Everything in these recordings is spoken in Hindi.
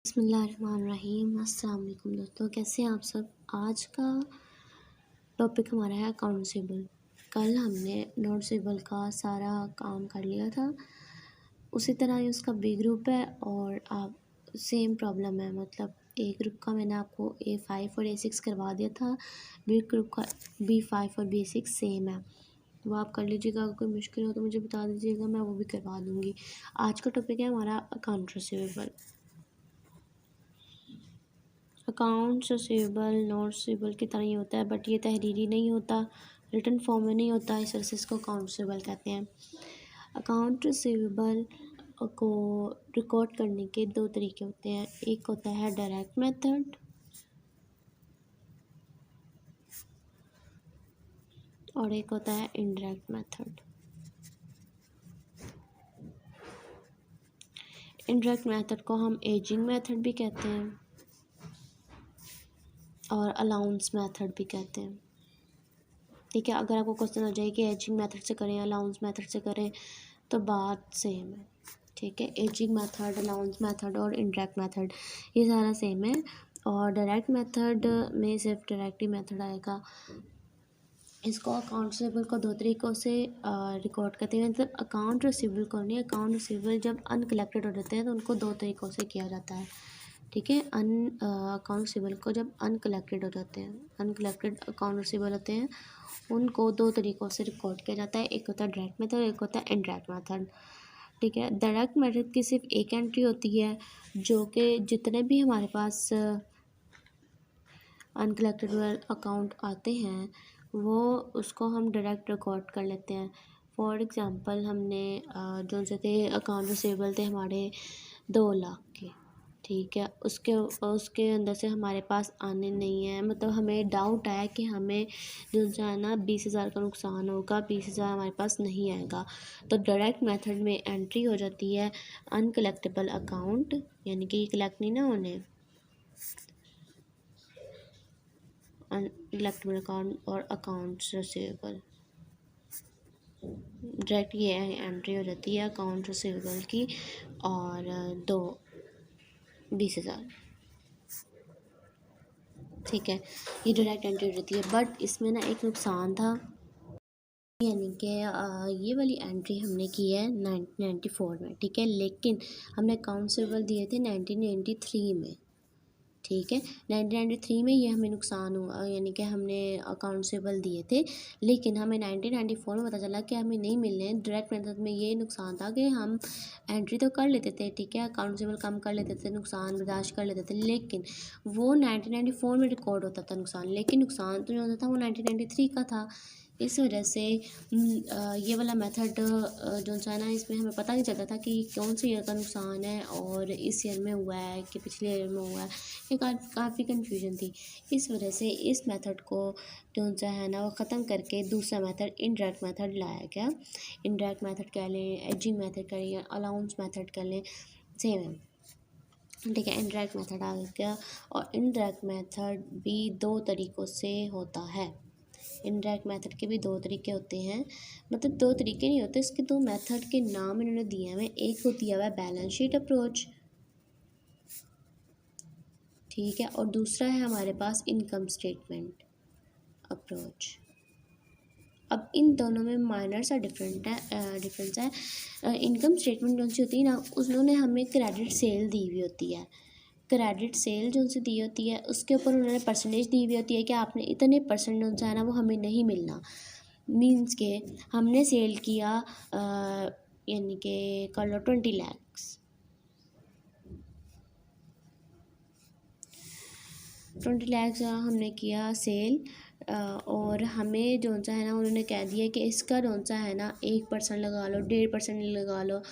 बिस्मिल्लाहिर्रहमानिर्रहीम। अस्सलाम वालेकुम दोस्तों, कैसे हैं आप सब। आज का टॉपिक हमारा है अकाउंट्स रिसीवेबल। कल हमने नोट्स रिसीवेबल का सारा काम कर लिया था, उसी तरह ही उसका बी ग्रुप है और आप सेम प्रॉब्लम है। मतलब ए ग्रुप का मैंने आपको A5 और A6 करवा दिया था, बी ग्रुप का B5 और B6 सेम है। वो आप कर लीजिएगा। अगर कोई मुश्किल हो तो मुझे बता दीजिएगा, मैं वो भी करवा दूँगी। आज का टॉपिक है हमारा account receivable. Accounts receivable notes receivable की तरह ही होता है, बट ये तहरीरी नहीं होता, रिटन फॉर्म में नहीं होता, इस वजह से इसको अकाउंट रिसीवेबल कहते हैं। अकाउंट रिसीवेबल को रिकॉर्ड करने के दो तरीके होते हैं। एक होता है डायरेक्ट मेथड और एक होता है इनडायरेक्ट मेथड। इनडायरेक्ट मेथड को हम एजिंग मेथड भी कहते हैं और अलाउंस मेथड भी कहते हैं। ठीक है, अगर आपको क्वेश्चन आ जाए कि एजिंग मेथड से करें अलाउंस मेथड से करें तो बात सेम है। ठीक है, एजिंग मेथड, अलाउंस मेथड और इनडायरेक्ट मेथड ये सारा सेम है। और डायरेक्ट मेथड में सिर्फ डायरेक्ट ही मेथड आएगा। इसको अकाउंट रिसीवेबल को दो तरीक़ों से रिकॉर्ड करते हैं। मतलब अकाउंट रिसीवेबल को नहीं, अकाउंट रिसीवेबल जब अनकलेक्टेड हो जाते हैं तो उनको दो तरीक़ों से किया जाता है। ठीक है, अकाउंट रिसीवेबल को जब अनकलेक्टेड हो जाते हैं, अनकलेक्टेड अकाउंट रिसीवेबल होते हैं, उनको दो तरीक़ों से रिकॉर्ड किया जाता है। एक होता है डायरेक्ट मेथड, एक होता है इनडायरेक्ट मेथड। ठीक है, डायरेक्ट मेथड की सिर्फ एक एंट्री होती है, जो कि जितने भी हमारे पास अनकलेक्टेड अकाउंट आते हैं वो उसको हम डायरेक्ट रिकॉर्ड कर लेते हैं। फॉर एग्ज़ाम्पल हमने जो से थे अकाउंट रिसीवेबल थे हमारे 2 लाख के। ठीक है, उसके अंदर से हमारे पास आने नहीं है। मतलब हमें डाउट आया कि हमें जो है ना 20,000 का नुकसान होगा, 20,000 हमारे पास नहीं आएगा। तो डायरेक्ट मेथड में एंट्री हो जाती है अनकलेक्टेबल अकाउंट, यानी कि ये कलेक्ट नहीं ना होने, अनकलेक्टेबल अकाउंट और अकाउंट्स रिसीवेबल। डायरेक्ट ये एंट्री हो जाती है अकाउंट रिसीवेबल की और 20,000। ठीक है, ये डायरेक्ट एंट्री हो जाती है। बट इसमें ना एक नुकसान था, यानी कि ये वाली एंट्री हमने की है 1994 में। ठीक है, लेकिन हमने अकाउंट रिसीवेबल दिए थे 1993 में। ठीक है, 1993 में ये हमें नुकसान हुआ, यानी कि हमने अकाउंट रिसीवेबल दिए थे, लेकिन हमें 1994 में पता चला कि हमें नहीं मिलने। डायरेक्ट मेथड में ये नुकसान था कि हम एंट्री तो कर लेते थे, ठीक है, अकाउंट रिसीवेबल कम कर लेते थे, नुकसान बर्दाश्त कर लेते थे, लेकिन वो 1994 में रिकॉर्ड होता था नुकसान, लेकिन नुकसान तो जो होता था वो 1993 का था। इस वजह से ये वाला मेथड जो है ना, इसमें हमें पता नहीं चलता था कि कौन सी ईयर का नुकसान है और इस ईयर में हुआ है कि पिछले ईयर में हुआ है। ये काफ़ी कन्फ्यूजन थी। इस वजह से इस मेथड को जो है ना वो ख़त्म करके दूसरा मेथड इनडायरेक्ट मेथड लाया गया। इनडायरेक्ट मेथड कह लें, एजिंग मेथड कह लें, अलाउंस मेथड कह लें, सेम है। ठीक है, इनडायरेक्ट मेथड आ गया। और इनडायरेक्ट मेथड भी दो तरीक़ों से होता है। इनडायरेक्ट मेथड के भी दो तरीके होते हैं, मतलब दो तरीके नहीं होते, इसके दो मेथड के नाम इन्होंने दिए हुए। एक को दिया हुआ है बैलेंस शीट अप्रोच, ठीक है, और दूसरा है हमारे पास इनकम स्टेटमेंट अप्रोच। अब इन दोनों में माइनर सा डिफरेंस है। इनकम स्टेटमेंट जो सी होती है ना, उन्होंने हमें क्रेडिट सेल दी हुई होती है। क्रेडिट सेल जो सी दी होती है उसके ऊपर उन्होंने परसेंटेज दी हुई होती है कि आपने इतने परसेंट जो है ना वो हमें नहीं मिलना। मीन्स के हमने सेल किया यानी कि कर लो 20 लाख, 20 लाख हमने किया सेल, और हमें जो सा है ना उन्होंने कह दिया कि इसका जो सा है ना 1% लगा लो, 1.5% लगा लो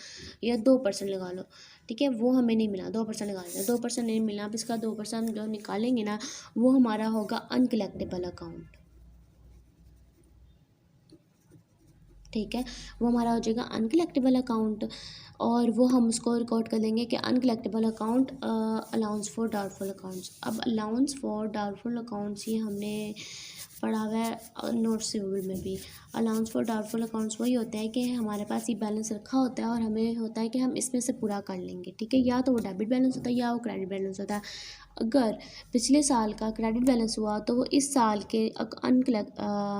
या 2% लगा लो। ठीक है, वो हमें नहीं मिला, 2% लगा लेना, 2% नहीं मिला। अब इसका 2% जो निकालेंगे ना वो हमारा होगा अनकलेक्टेबल अकाउंट। ठीक है, वो हमारा हो जाएगा अनकलेक्टेबल अकाउंट, और वो हम उसको रिकॉर्ड कर देंगे कि uncollectible account allowance for doubtful accounts. अब अलाउंस फॉर डाउटफुल अकाउंट्स ये हमने पड़ा हुआ है नोट रिसीवेबल में भी। अलाउंस फॉर डाउटफुल अकाउंट्स वही होता है कि हमारे पास ये बैलेंस रखा होता है और हमें होता है कि हम इसमें से पूरा कर लेंगे, ठीक है। या तो वो डेबिट बैलेंस होता है या वो क्रेडिट बैलेंस होता है। अगर पिछले साल का क्रेडिट बैलेंस हुआ तो वो इस साल के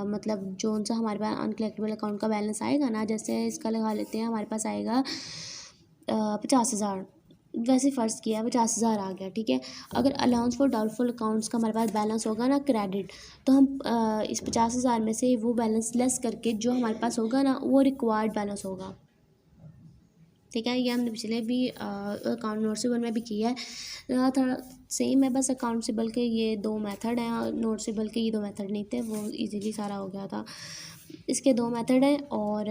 मतलब जो सा हमारे पास अनकलेक्टेबल अकाउंट का बैलेंस आएगा ना, जैसे इसका लगा लेते हैं हमारे पास आएगा 50,000, वैसे फ़र्ज़ किया 50,000 आ गया, ठीक है। अगर अलाउंस फॉर डाउटफुल अकाउंट्स का हमारे पास बैलेंस होगा ना क्रेडिट, तो हम इस 50,000 में से वो बैलेंस लेस करके जो हमारे पास होगा ना वो रिक्वायर्ड बैलेंस होगा, ठीक है। ये हमने पिछले भी अकाउंट नोटिसेबल में भी किया है, थोड़ा सेम है, बस अकाउंटेबल के ये दो मेथड हैं, नोटिसेबल के ये दो मेथड नहीं थे, वो इजीली सारा हो गया था। इसके दो मेथड हैं और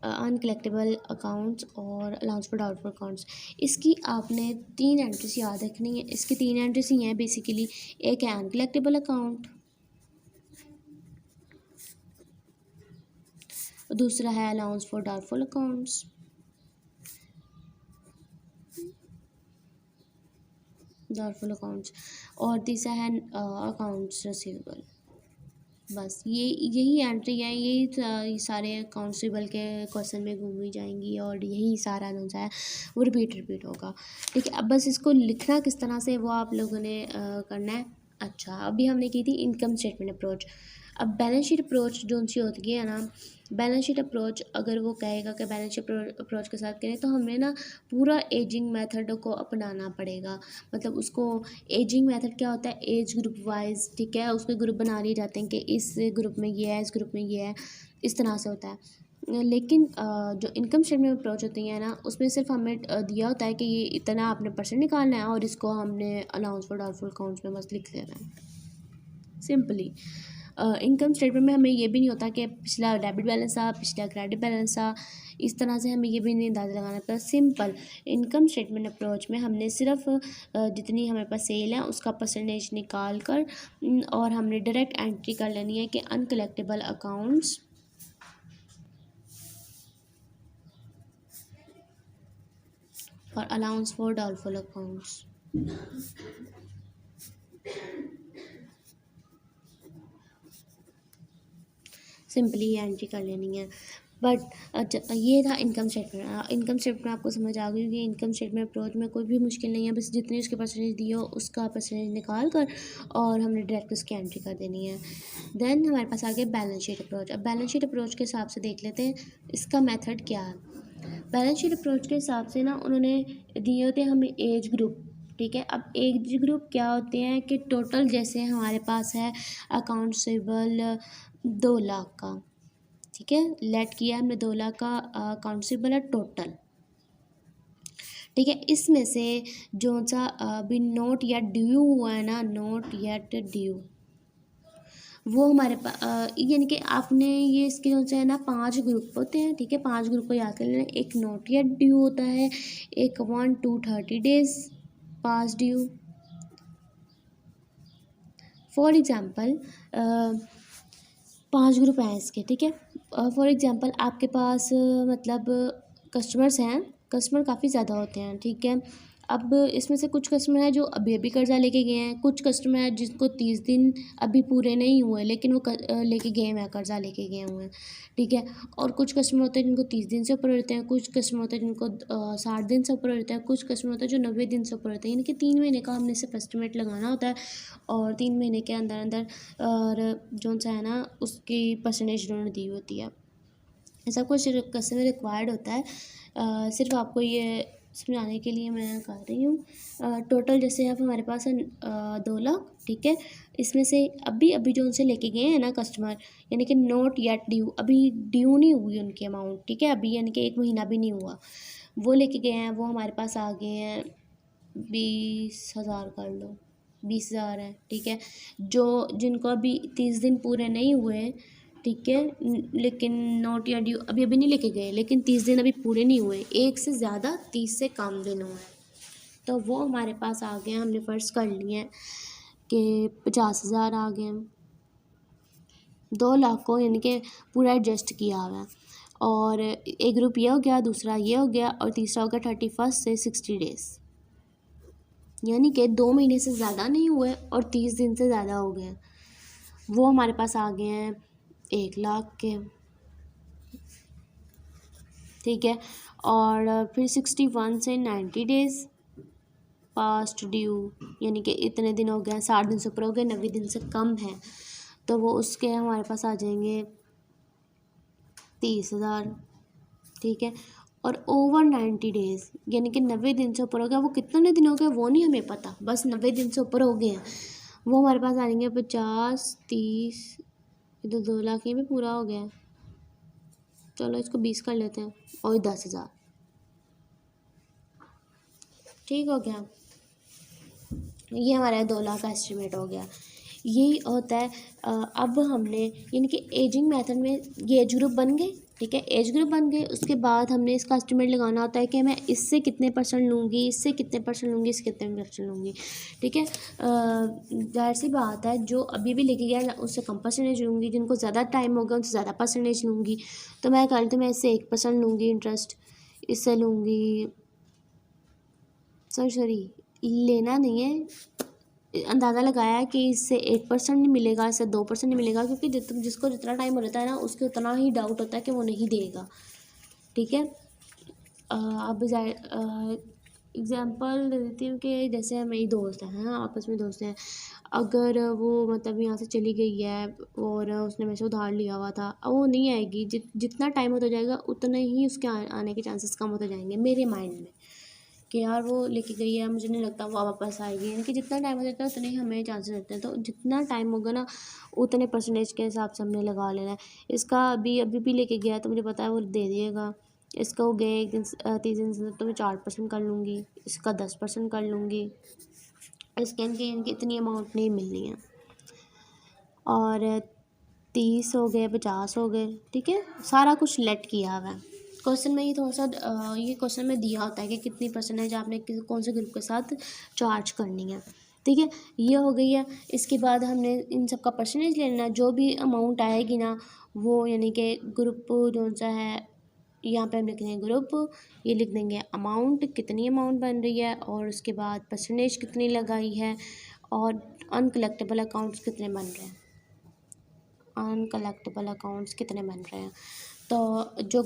अनकलेक्टेबल अकाउंट्स और अलाउंस फॉर डाउटफुल अकाउंट्स। इसकी आपने 3 एंट्रीज याद रखनी है। इसकी 3 एंट्रीज ही हैं बेसिकली। एक है अनकलेक्टेबल अकाउंट, दूसरा है अलाउंस फॉर डाउटफुल अकाउंट्स, और तीसरा है अकाउंट्स रिसीवेबल। बस यही एंट्री है, यही सारे अकाउंट्स रिसीवेबल के क्वेश्चन में घूमी जाएंगी और यही सारा जो है वो रिपीट होगा, ठीक है। अब बस इसको लिखना किस तरह से वो आप लोगों ने करना है। अच्छा, अभी हमने की थी इनकम स्टेटमेंट अप्रोच। अब बैलेंस शीट अप्रोच जो सी होती है ना, बैलेंस शीट अप्रोच अगर वो कहेगा कि बैलेंस शीट अप्रोच के साथ करें तो हमें ना पूरा एजिंग मेथड को अपनाना पड़ेगा। मतलब उसको एजिंग मेथड क्या होता है, एज ग्रुप वाइज, ठीक है, उसके ग्रुप बना लिए जाते हैं कि इस ग्रुप में ये है, इस ग्रुप में ये है, इस तरह से होता है। लेकिन जो इनकम स्टेटमेंट अप्रोच होती है ना, उसमें सिर्फ हमें दिया होता है कि ये इतना आपने परसेंट निकालना है और इसको हमने अलाउंस फॉर डाउटफुल अकाउंट्स में बस लिख देना है, सिंपली। इनकम स्टेटमेंट में हमें ये भी नहीं होता कि पिछला डेबिट बैलेंस था, पिछला क्रेडिट बैलेंस था, इस तरह से हमें ये भी नहीं अंदाज़ा लगाना पड़ता। सिंपल इनकम स्टेटमेंट अप्रोच में हमने सिर्फ जितनी हमारे पास सेल है उसका परसेंटेज निकाल कर और हमने डायरेक्ट एंट्री कर लेनी है कि अनकलेक्टेबल अकाउंट्स और allowance for doubtful accounts. Simply ये एंट्री कर लेनी है। बट ये था इनकम स्टेटमेंट। इनकम स्टेटमेंट आपको समझ आ गई होगी। इनकम स्टेटमेंट अप्रोच में कोई भी मुश्किल नहीं है, बस जितनी उसके परसेंटेज दी हो उसका परसेंटेज निकाल कर और हमने डायरेक्ट उसकी एंट्री कर देनी है। देन हमारे पास आ गया बैलेंस शीट अप्रोच। अब बैलेंस शीट अप्रोच के हिसाब से देख लेते हैं इसका मेथड क्या है। बैलेंस शीट अप्रोच के हिसाब से ना उन्होंने दिए होते हैं हमें एज ग्रुप, ठीक है। अब एज ग्रुप क्या होते हैं कि टोटल जैसे हमारे पास है अकाउंट रिसीवेबल 2 लाख का, ठीक है, लेट किया हमने 2 लाख का अकाउंट रिसीवेबल है टोटल, ठीक है। इसमें से जो सा अभी नोट या ड्यू हुआ है ना, नोट येट ड्यू, वो हमारे पास यानी कि आपने ये इसके जो है ना 5 ग्रुप होते हैं, ठीक है। 5 ग्रुप को याद कर लेना। एक नोट या ड्यू होता है, एक 1 to 30 days pass due. For example 5 group हैं इसके, ठीक है। फॉर एग्ज़ाम्पल आपके पास मतलब कस्टमर्स हैं, कस्टमर काफ़ी ज़्यादा होते हैं, ठीक है। अब इसमें से कुछ कस्टमर हैं जो अभी अभी कर्ज़ा लेके गए हैं, कुछ कस्टमर हैं जिसको 30 दिन अभी पूरे नहीं हुए लेकिन वो लेके गए हैं, कर्ज़ा लेके गए हुए हैं, ठीक है। और कुछ कस्टमर होते हैं जिनको 30 दिन से ऊपर रहते हैं, कुछ कस्टमर होते हैं जिनको 60 दिन से ऊपर रहते हैं, कुछ कस्टमर होते हैं जो 90 दिन से ऊपर रहते हैं। यानी कि 3 महीने का हमने सिर्फ एस्टिमेट लगाना होता है और 3 महीने के अंदर अंदर और जो सा है ना उसकी परसेंटेज उन्होंने दी होती है। ऐसा कुछ कस्टमर रिक्वायर्ड होता है। सिर्फ आपको ये समझाने के लिए मैं कर रही हूँ। टोटल जैसे अब हमारे पास है 2 लाख, ठीक है। इसमें से अभी अभी जो उनसे लेके गए हैं ना कस्टमर, यानी कि नोट येट ड्यू, अभी ड्यू नहीं हुई उनकी अमाउंट, ठीक है, अभी यानी कि 1 महीना भी नहीं हुआ, वो लेके गए हैं, वो हमारे पास आ गए हैं 20,000 कर लो, 20,000 है, ठीक है। जो जिनको अभी 30 दिन पूरे नहीं हुए, ठीक है, लेकिन नोट या ड्यू अभी अभी नहीं लेके गए लेकिन 30 दिन अभी पूरे नहीं हुए, एक से ज़्यादा 30 से कम दिन हुए, तो वो हमारे पास आ गए हैं। हमने फ़र्ज़ कर लिए हैं कि 50,000 आ गए हैं, 2 लाख को यानी कि पूरा एडजस्ट किया हुआ है। और एक ग्रुप ये हो गया, दूसरा ये हो गया और तीसरा हो गया 31 से 60 डेज़, यानी कि 2 महीने से ज़्यादा नहीं हुए और 30 दिन से ज़्यादा हो गए। वो हमारे पास आ गए हैं 1 लाख के, ठीक है। और फिर 61 से 90 डेज़ पास्ट ड्यू, यानी कि इतने दिन हो गए, 60 दिन से ऊपर हो गए, 90 दिन से कम है, तो वो उसके हमारे पास आ जाएंगे 30,000, ठीक है। और ओवर 90 डेज़, यानी कि 90 दिन से ऊपर हो गया, वो कितने दिन हो गए वो नहीं हमें पता, बस 90 दिन से ऊपर हो गए हैं, वो हमारे पास आ जाएंगे 50, 30, इधर 2 लाख, ये भी पूरा हो गया है, चलो इसको 20 कर लेते हैं, और 10,000, ठीक हो गया। ये हमारा 2 लाख का एस्टिमेट हो गया। यही होता है। अब हमने यानी कि एजिंग मेथड में ये एज ग्रुप बन गए, ठीक है, एज ग्रुप बन गए, उसके बाद हमने इसका एस्टिमेट लगाना होता है कि मैं इससे कितने परसेंट लूँगी, इससे कितने परसेंट लूँगी, इससे कितने परसेंट लूँगी, ठीक है। जाहिर सी बात है, जो अभी भी लेके गया उससे कम परसेंटेज लूँगी, जिनको ज़्यादा टाइम होगा उनसे ज़्यादा परसेंटेज लूँगी। तो मैं कल तो मैं इससे 1% लूँगी इंटरेस्ट, इससे लूँगी, सॉरी लेना नहीं है, अंदाज़ा लगाया है कि इससे 8% नहीं मिलेगा, इससे 2% नहीं मिलेगा, क्योंकि जिसको जितना टाइम रहता है ना उसके उतना ही डाउट होता है कि वो नहीं देगा, ठीक है। अब एग्ज़ाम्पल दे देती हूँ कि जैसे मेरी दोस्त हैं, आपस में दोस्त हैं, अगर वो मतलब यहाँ से चली गई है और उसने मेरे से उधार लिया हुआ था, अब वो नहीं आएगी, जितना टाइम होता जाएगा उतने ही उसके आने के चांसेस कम होते जाएंगे मेरे माइंड में, कि यार वो लेके गई है, मुझे नहीं लगता वो वापस आएगी, यानी कि जितना टाइम हो जाता है उतने ही हमें चांसेस रहते हैं, तो जितना टाइम होगा ना उतने परसेंटेज के हिसाब से हमने लगा लेना है। इसका अभी भी लेके गया तो मुझे पता है वो दे दिएगा, इसका हो गया 30 दिन से, तो मैं 4% कर लूँगी, इसका 10% कर लूँगी, इसके इनकी इतनी अमाउंट नहीं मिलनी है, और 30 हो गए, 50 हो गए, ठीक है, सारा कुछ लेट किया हुआ है। क्वेश्चन में ये थोड़ा सा ये क्वेश्चन में दिया होता है कि कितनी परसेंटेज आपने कौन से ग्रुप के साथ चार्ज करनी है, ठीक है। ये हो गई है। इसके बाद हमने इन सब का परसेंटेज लेना है, जो भी अमाउंट आएगी ना वो, यानी कि ग्रुप जो सा है, यहाँ पे हम लिख देंगे ग्रुप, ये लिख देंगे अमाउंट, कितनी अमाउंट बन रही है, और उसके बाद परसेंटेज कितनी लगाई है, और अनकलेक्टेबल अकाउंट्स कितने बन रहे हैं, अनकलेक्टेबल अकाउंट्स कितने बन रहे हैं। तो जो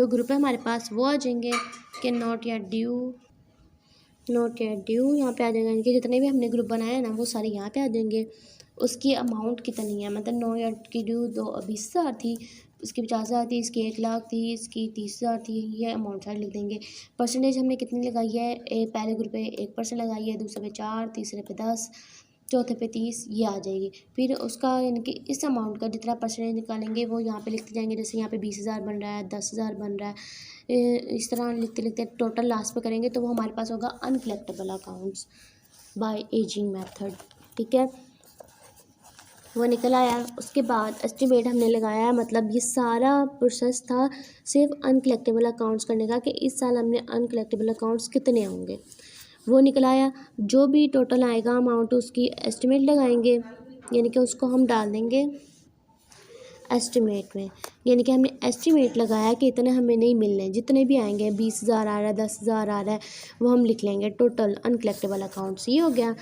ग्रुप है हमारे पास वो आ जाएंगे कि not yet due, not yet due यहाँ पे आ जाएंगे, कि जितने भी हमने ग्रुप बनाए हैं ना वो सारे यहाँ पे आ जाएंगे। उसकी अमाउंट कितनी है, मतलब नॉट येट की ड्यू 20,000 थी, इसकी 50,000 थी, इसकी 1 लाख थी, इसकी 30,000 थी, ये अमाउंट सारे लिख देंगे। परसेंटेज हमने कितनी लगाई है, पहले ग्रुप पे 1% लगाई है, दूसरे पे 4, तीसरे पे 10, चौथे पे 30, ये आ जाएगी। फिर उसका यानी कि इस अमाउंट का जितना परसेंटेज निकालेंगे वो यहाँ पे लिखते जाएंगे, जैसे यहाँ पे 20,000 बन रहा है, 10,000 बन रहा है, इस तरह लिखते लिखते टोटल लास्ट पे करेंगे तो वो हमारे पास होगा uncollectable accounts by aging method, ठीक है, वो निकल आया। उसके बाद एस्टिमेट हमने लगाया, मतलब ये सारा प्रोसेस था सिर्फ अनकलेक्टेबल अकाउंट्स करने का, कि इस साल हमने अनकलेक्टेबल अकाउंट्स कितने होंगे, वो निकल आया। जो भी टोटल आएगा अमाउंट उसकी एस्टिमेट लगाएंगे, यानी कि उसको हम डाल देंगे एस्टिमेट में, यानी कि हमने एस्टिमेट लगाया कि इतने हमें नहीं मिलने, जितने भी आएंगे 20,000 आ रहा है, 10,000 आ रहा है, वो हम लिख लेंगे टोटल अनकलेक्टेबल अकाउंट्स, ये हो गया।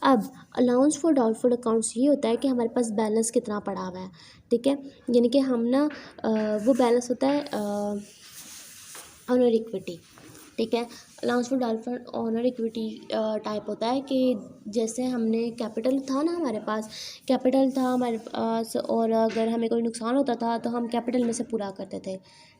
अब अलाउंस फॉर डाउटफुल अकाउंट्स ये होता है कि हमारे पास बैलेंस कितना पड़ा हुआ है, ठीक है, यानी कि हम ना वो बैलेंस होता है ऑनर इक्विटी, ठीक है। Allowance for doubtful honour equity type होता है कि जैसे हमने कैपिटल था ना, हमारे पास कैपिटल था हमारे पास, और अगर हमें कोई नुकसान होता था तो हम कैपिटल में से पूरा करते थे,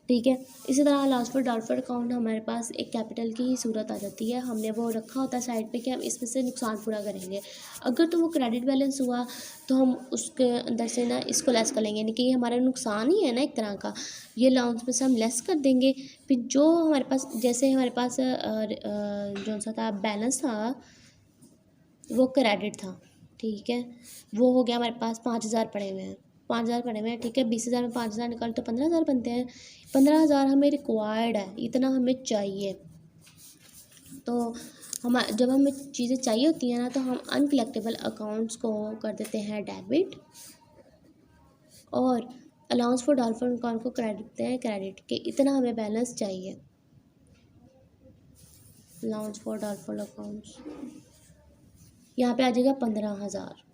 ठीक है। इसी तरह अलाउंस फॉर डाउटफुल अकाउंट हमारे पास एक कैपिटल की ही सूरत आ जाती है, हमने वो रखा होता है साइड पे कि हम इसमें से नुकसान पूरा करेंगे। अगर तो वो क्रेडिट बैलेंस हुआ तो हम उसके अंदर से ना इसको लेस कर लेंगे, यानी कि ये हमारा नुकसान ही है ना एक तरह का, ये अलाउंस में से हम लेस कर देंगे। फिर जो हमारे पास, जैसे हमारे पास जो सा था बैलेंस था वो क्रेडिट था, ठीक है, वो हो गया हमारे पास 5,000 पड़े हुए हैं, 5,000 पड़े हुए हैं, ठीक है। 20,000 में 5,000 निकाल तो 15,000 बनते हैं, 15,000 हमें रिक्वायर्ड है, इतना हमें चाहिए। तो हम जब हमें चीज़ें चाहिए होती हैं ना तो हम अनकलेक्टेबल अकाउंट्स को कर देते हैं डेबिट, और अलाउंस फॉर डाउटफुल अकाउंट को क्रेडिट देते हैं क्रेडिट, के इतना हमें बैलेंस चाहिए। अलाउंस फॉर डाउटफुल अकाउंट्स यहाँ पे आ जाएगा 15,000।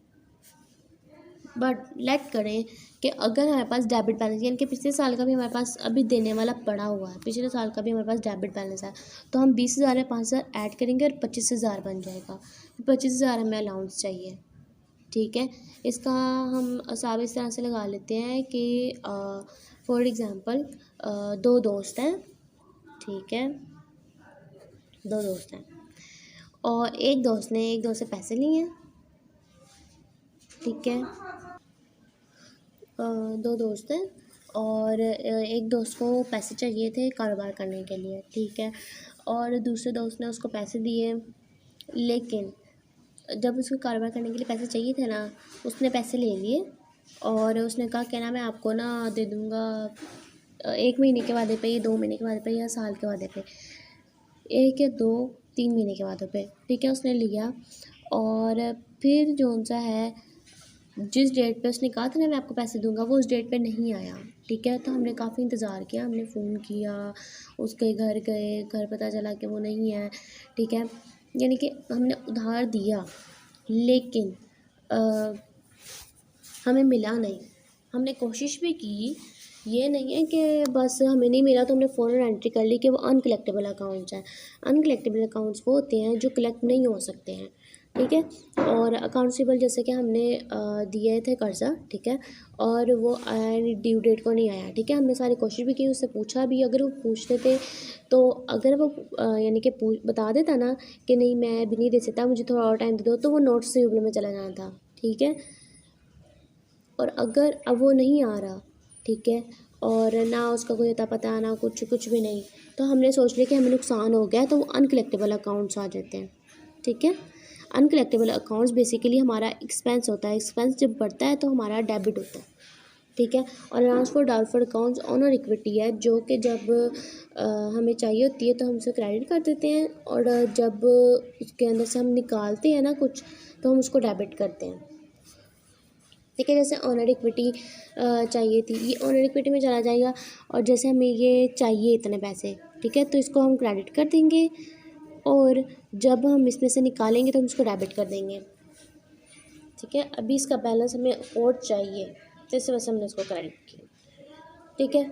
बट लेट करें कि अगर हमारे पास डेबिट बैलेंस यानी कि पिछले साल का भी हमारे पास अभी देने वाला पड़ा हुआ है, पिछले साल का भी हमारे पास डेबिट बैलेंस है, तो हम 20,000 में 5,000 ऐड करेंगे और 25,000 बन जाएगा। 25,000 हमें अलाउंस चाहिए, ठीक है। इसका हम हिसाब इस तरह से लगा लेते हैं कि फॉर एग्ज़ाम्पल 2 दोस्त हैं, ठीक है, 2 दोस्त हैं और एक दोस्त ने एक दोस्त से पैसे लिए हैं, ठीक है। 2 दोस्त हैं और एक दोस्त को पैसे चाहिए थे कारोबार करने के लिए, ठीक है, और दूसरे दोस्त ने उसको पैसे दिए, लेकिन जब उसको कारोबार करने के लिए पैसे चाहिए थे ना, उसने पैसे ले लिए और उसने कहा कि ना मैं आपको ना दे दूँगा 1 महीने के वादे पे, या 2 महीने के वादे पे, या साल के वादे पे, 1 या 2-3 महीने के वादे पे, ठीक है। उसने लिया और फिर जो-सा है जिस डेट पे उसने कहा था ना मैं आपको पैसे दूंगा, वो उस डेट पे नहीं आया, ठीक है। तो हमने काफ़ी इंतज़ार किया, हमने फ़ोन किया, उसके घर गए, घर पता चला कि वो नहीं है, ठीक है। यानी कि हमने उधार दिया लेकिन हमें मिला नहीं। हमने कोशिश भी की, ये नहीं है कि बस हमें नहीं मिला तो हमने फ़ौरन एंट्री कर ली कि वो अनकलेक्टेबल अकाउंट्स हैं। अनकलेक्टेबल अकाउंट्स वो होते हैं जो कलेक्ट नहीं हो सकते हैं, ठीक है। और अकाउंट्सेबल जैसे कि हमने दिए थे कर्जा, ठीक है, और वो ड्यू डेट को नहीं आया, ठीक है। हमने सारी कोशिश भी की, उससे पूछा भी, अगर वो पूछते थे तो अगर वो यानी कि बता देता ना कि नहीं मैं अभी नहीं दे सकता, मुझे थोड़ा और टाइम दे दो, तो वो नोट रिसीवेबल में चला जाना था, ठीक है। और अगर अब वो नहीं आ रहा, ठीक है, और ना उसका कोई अता पता ना कुछ भी नहीं, तो हमने सोच लिया कि हमें नुकसान हो गया, तो वो अनकलेक्टेबल अकाउंट्स आ जाते हैं, ठीक है। अनकलेक्टेबल अकाउंट्स बेसिकली हमारा एक्सपेंस होता है, एक्सपेंस जब बढ़ता है तो हमारा डेबिट होता है, ठीक है। और allowance for doubtful accounts honour equity है, जो कि जब हमें चाहिए होती है तो हम उसे क्रेडिट कर देते हैं, और जब उसके अंदर से हम निकालते हैं ना कुछ, तो हम उसको डेबिट करते हैं, ठीक है। जैसे ऑनर इक्विटी चाहिए थी, ये ऑनर इक्विटी में चला जाएगा, और जैसे हमें ये चाहिए इतने पैसे, ठीक है, तो इसको हम क्रेडिट कर देंगे, और जब हम इसमें से निकालेंगे तो हम इसको डेबिट कर देंगे, ठीक है। अभी इसका बैलेंस हमें और चाहिए, तो इस वजह से हमने इसको क्रेडिट किया, ठीक है।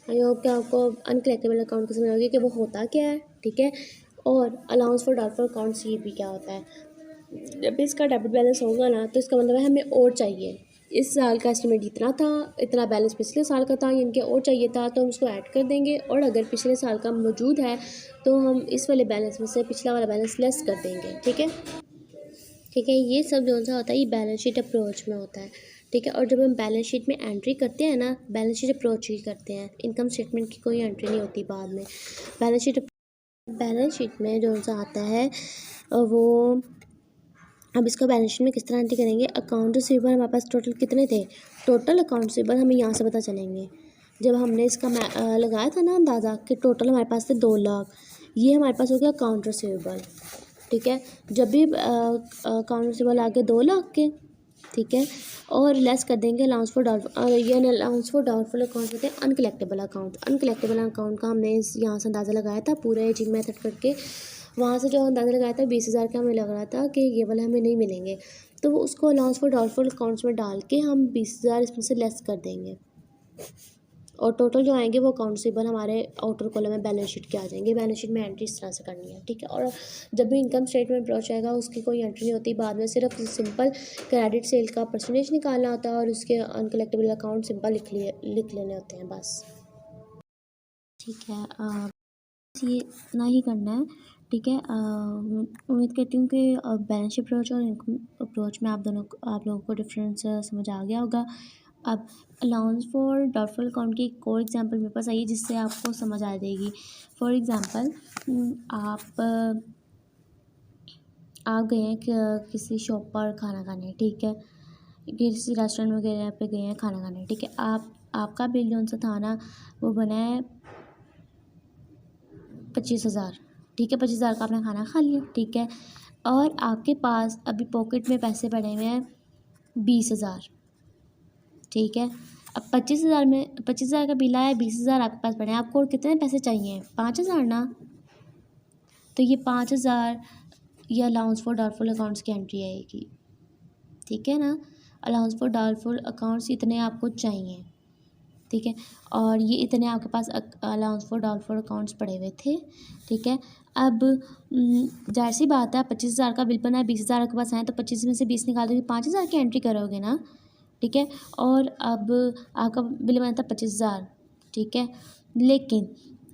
आई होप कि आपको अनकलेक्टेबल अकाउंट की समझ आ गई कि वो होता क्या है, ठीक है, और अलाउंस फॉर डाउटफुल अकाउंट्स ये भी क्या होता है। जब भी इसका डेबिट बैलेंस होगा ना, तो इसका मतलब है हमें और चाहिए, इस साल का एस्टिमेट इतना था, इतना बैलेंस पिछले साल का था, इनके और चाहिए था, तो हम इसको ऐड कर देंगे, और अगर पिछले साल का मौजूद है तो हम इस वाले बैलेंस में से पिछला वाला बैलेंस लेस कर देंगे, ठीक है, ठीक है। ये सब जो सा होता है ये बैलेंस शीट अप्रोच में होता है, ठीक है। और जब हम बैलेंस शीट में एंट्री करते हैं ना, बैलेंस शीट अप्रोच ही करते हैं, इनकम स्टेटमेंट की कोई एंट्री नहीं होती बाद में। बैलेंस शीट में जो सा आता है वो, अब इसको बैलेंस शीट में किस तरह एंट्री करेंगे। अकाउंट रिसीवेबल हमारे पास टोटल कितने थे, टोटल अकाउंट रिसीवेबल हमें यहाँ से पता चलेंगे। जब हमने इसका लगाया था ना अंदाज़ा कि टोटल हमारे पास थे 2 लाख, ये हमारे पास हो गया अकाउंट रिसीवेबल, ठीक है। जब भी अकाउंट रिसीवेबल आ गए 2 लाख के, ठीक है, और लेस कर देंगे अलाउंस फॉर डाउटफुल, ये अलाउंस फॉर डाउटफुल अकाउंट होते हैं अनकलेक्टेबल अकाउंट। अनकलेक्टेबल अकाउंट का हमने यहाँ से अंदाज़ा लगाया था पूरे एजिंग मेथड करके, वहाँ से जो अंदाज़ा लगाया था 20,000 का हमें लग रहा था कि ये वाले हमें नहीं मिलेंगे, तो वो उसको अलाउंस फॉर डाउटफुल अकाउंट्स में डाल के हम 20,000 इसमें से लेस कर देंगे, और टोटल जो आएंगे वो अकाउंट रिसीवेबल हमारे आउटर कॉलम में बैलेंस शीट के आ जाएंगे। बैलेंस शीट में एंट्री इस तरह से करनी है, ठीक है। और जब भी इनकम स्टेटमेंट अप्रोच आएगा उसकी कोई एंट्री नहीं होती, बाद में सिर्फ सिंपल क्रेडिट सेल का परसेंटेज निकालना होता है, और उसके अनकलेक्टेबल अकाउंट सिंपल लिख लेने होते हैं बस, ठीक है। ये इतना ही करना है, ठीक है। उम्मीद करती हूँ कि बैलेंस शीट अप्रोच और इनकम अप्रोच में आप लोगों को डिफरेंस समझ आ गया होगा। अब अलाउंस फॉर डाउटफुल अकाउंट की एक और एग्जांपल मेरे पास आई है जिससे आपको समझ आ जाएगी। फॉर एग्जांपल आप गए हैं किसी शॉप पर खाना खाने, ठीक है, किसी रेस्टोरेंट वगैरह पे गए हैं खाना खाने, ठीक है। आपका बिल जो सा था ना वो बना है 25,000, ठीक है। 25,000 का आपने खाना खा लिया, ठीक है, और आपके पास अभी पॉकेट में पैसे पड़े हुए हैं 20,000, ठीक है। अब 25,000 का बिल आया, 20,000 आपके पास पड़े हैं, आपको और कितने पैसे चाहिए, 5,000 ना। तो ये 5,000 ये अलाउंस फॉर डाउटफुल अकाउंट्स की एंट्री आएगी, ठीक है ना। अलाउंस फॉर डाउटफुल अकाउंट्स इतने आपको चाहिए, ठीक है। और ये इतने आपके पास अलाउंस फॉर डाउटफुल अकाउंट्स पड़े हुए थे, ठीक है। अब जाहिर सी बात है, 25,000 का बिल बना है, 20,000 आपके पास आए तो 25 में से 20 निकाल दोगे, 5,000 की एंट्री करोगे ना, ठीक है। और अब आपका बिल बना था 25,000, ठीक है। लेकिन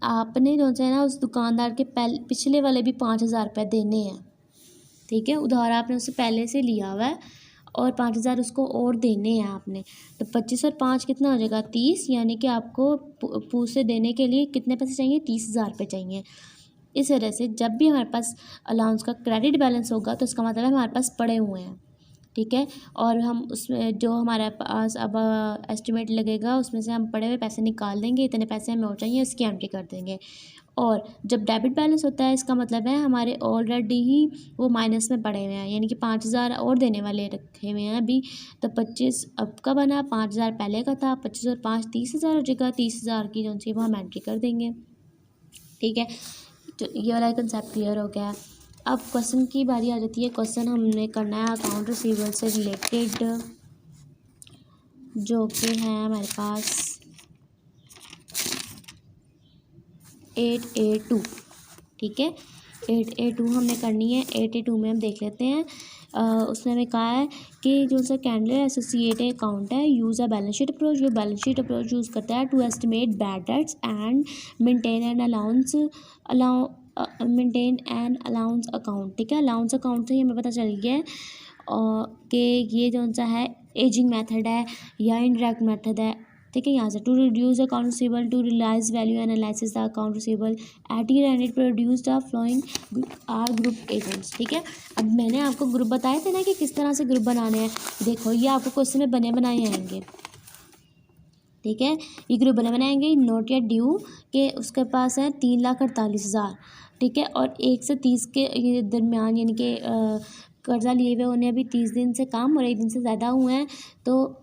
आपने जो है ना उस दुकानदार के पिछले वाले भी 5,000 रुपये देने हैं, ठीक है। उधार आपने उससे पहले से लिया हुआ है और 5,000 उसको और देने हैं आपने, तो 25 और 5 कितना हो जाएगा 30, यानी कि आपको पूसे देने के लिए कितने पैसे चाहिए, 30,000 रुपये चाहिए। इस वजह से जब भी हमारे पास अलाउंस का क्रेडिट बैलेंस होगा तो इसका मतलब है हमारे पास पड़े हुए हैं, ठीक है। और हम उसमें जो हमारे पास अब एस्टिमेट लगेगा उसमें से हम पड़े हुए पैसे निकाल देंगे, इतने पैसे हमें और चाहिए उसकी एंट्री कर देंगे। और जब डेबिट बैलेंस होता है इसका मतलब है हमारे ऑलरेडी ही वो माइनस में पड़े हुए हैं, यानी कि 5,000 और देने वाले रखे हुए हैं अभी। तो 25 अब का बना, 5,000 पहले का था, 25 और 5 30,000 हो जाएगा, 30,000 की जो सी वो हम एंट्री कर देंगे, ठीक है। तो ये वाला कंसेप्ट क्लियर हो गया। अब क्वेश्चन की बारी आ जाती है। क्वेश्चन हमने करना है अकाउंट रिसीवेबल से रिलेटेड, जो कि है हमारे पास 8A2, ठीक है। 8A2 हमने करनी है। 8A2 में हम देख लेते हैं। उसने हमें कहा है कि जो सा कैंडल एसोसिएट अकाउंट है, use a balance sheet approach. जो बैलेंस शीट अप्रोच यूज़ करता है to estimate bad debts and maintain an allowance maintain an allowance account, ठीक है। अलाउंस अकाउंट से हमें पता चल गया है कि ये जो सा है एजिंग मेथड है या इनडायरेक्ट मेथड है, ठीक है। यहाँ से to reduce account receivable to realize value analysis the account receivable at year end it produce the following are group agents, ठीक है। अब मैंने आपको ग्रुप बताए थे ना कि किस तरह से ग्रुप बनाने हैं। देखो ये आपको क्वेश्चन में बने बनाए आएंगे, ठीक है। ये ग्रुप बने बनाएंगे। नोट या ड्यू के उसके पास है 3,48,000, ठीक है। और 1 से 30 के दरमियान, यानी कि कर्जा लिए हुए उन्हें अभी 30 दिन से कम और 1 दिन से ज़्यादा हुए हैं, तो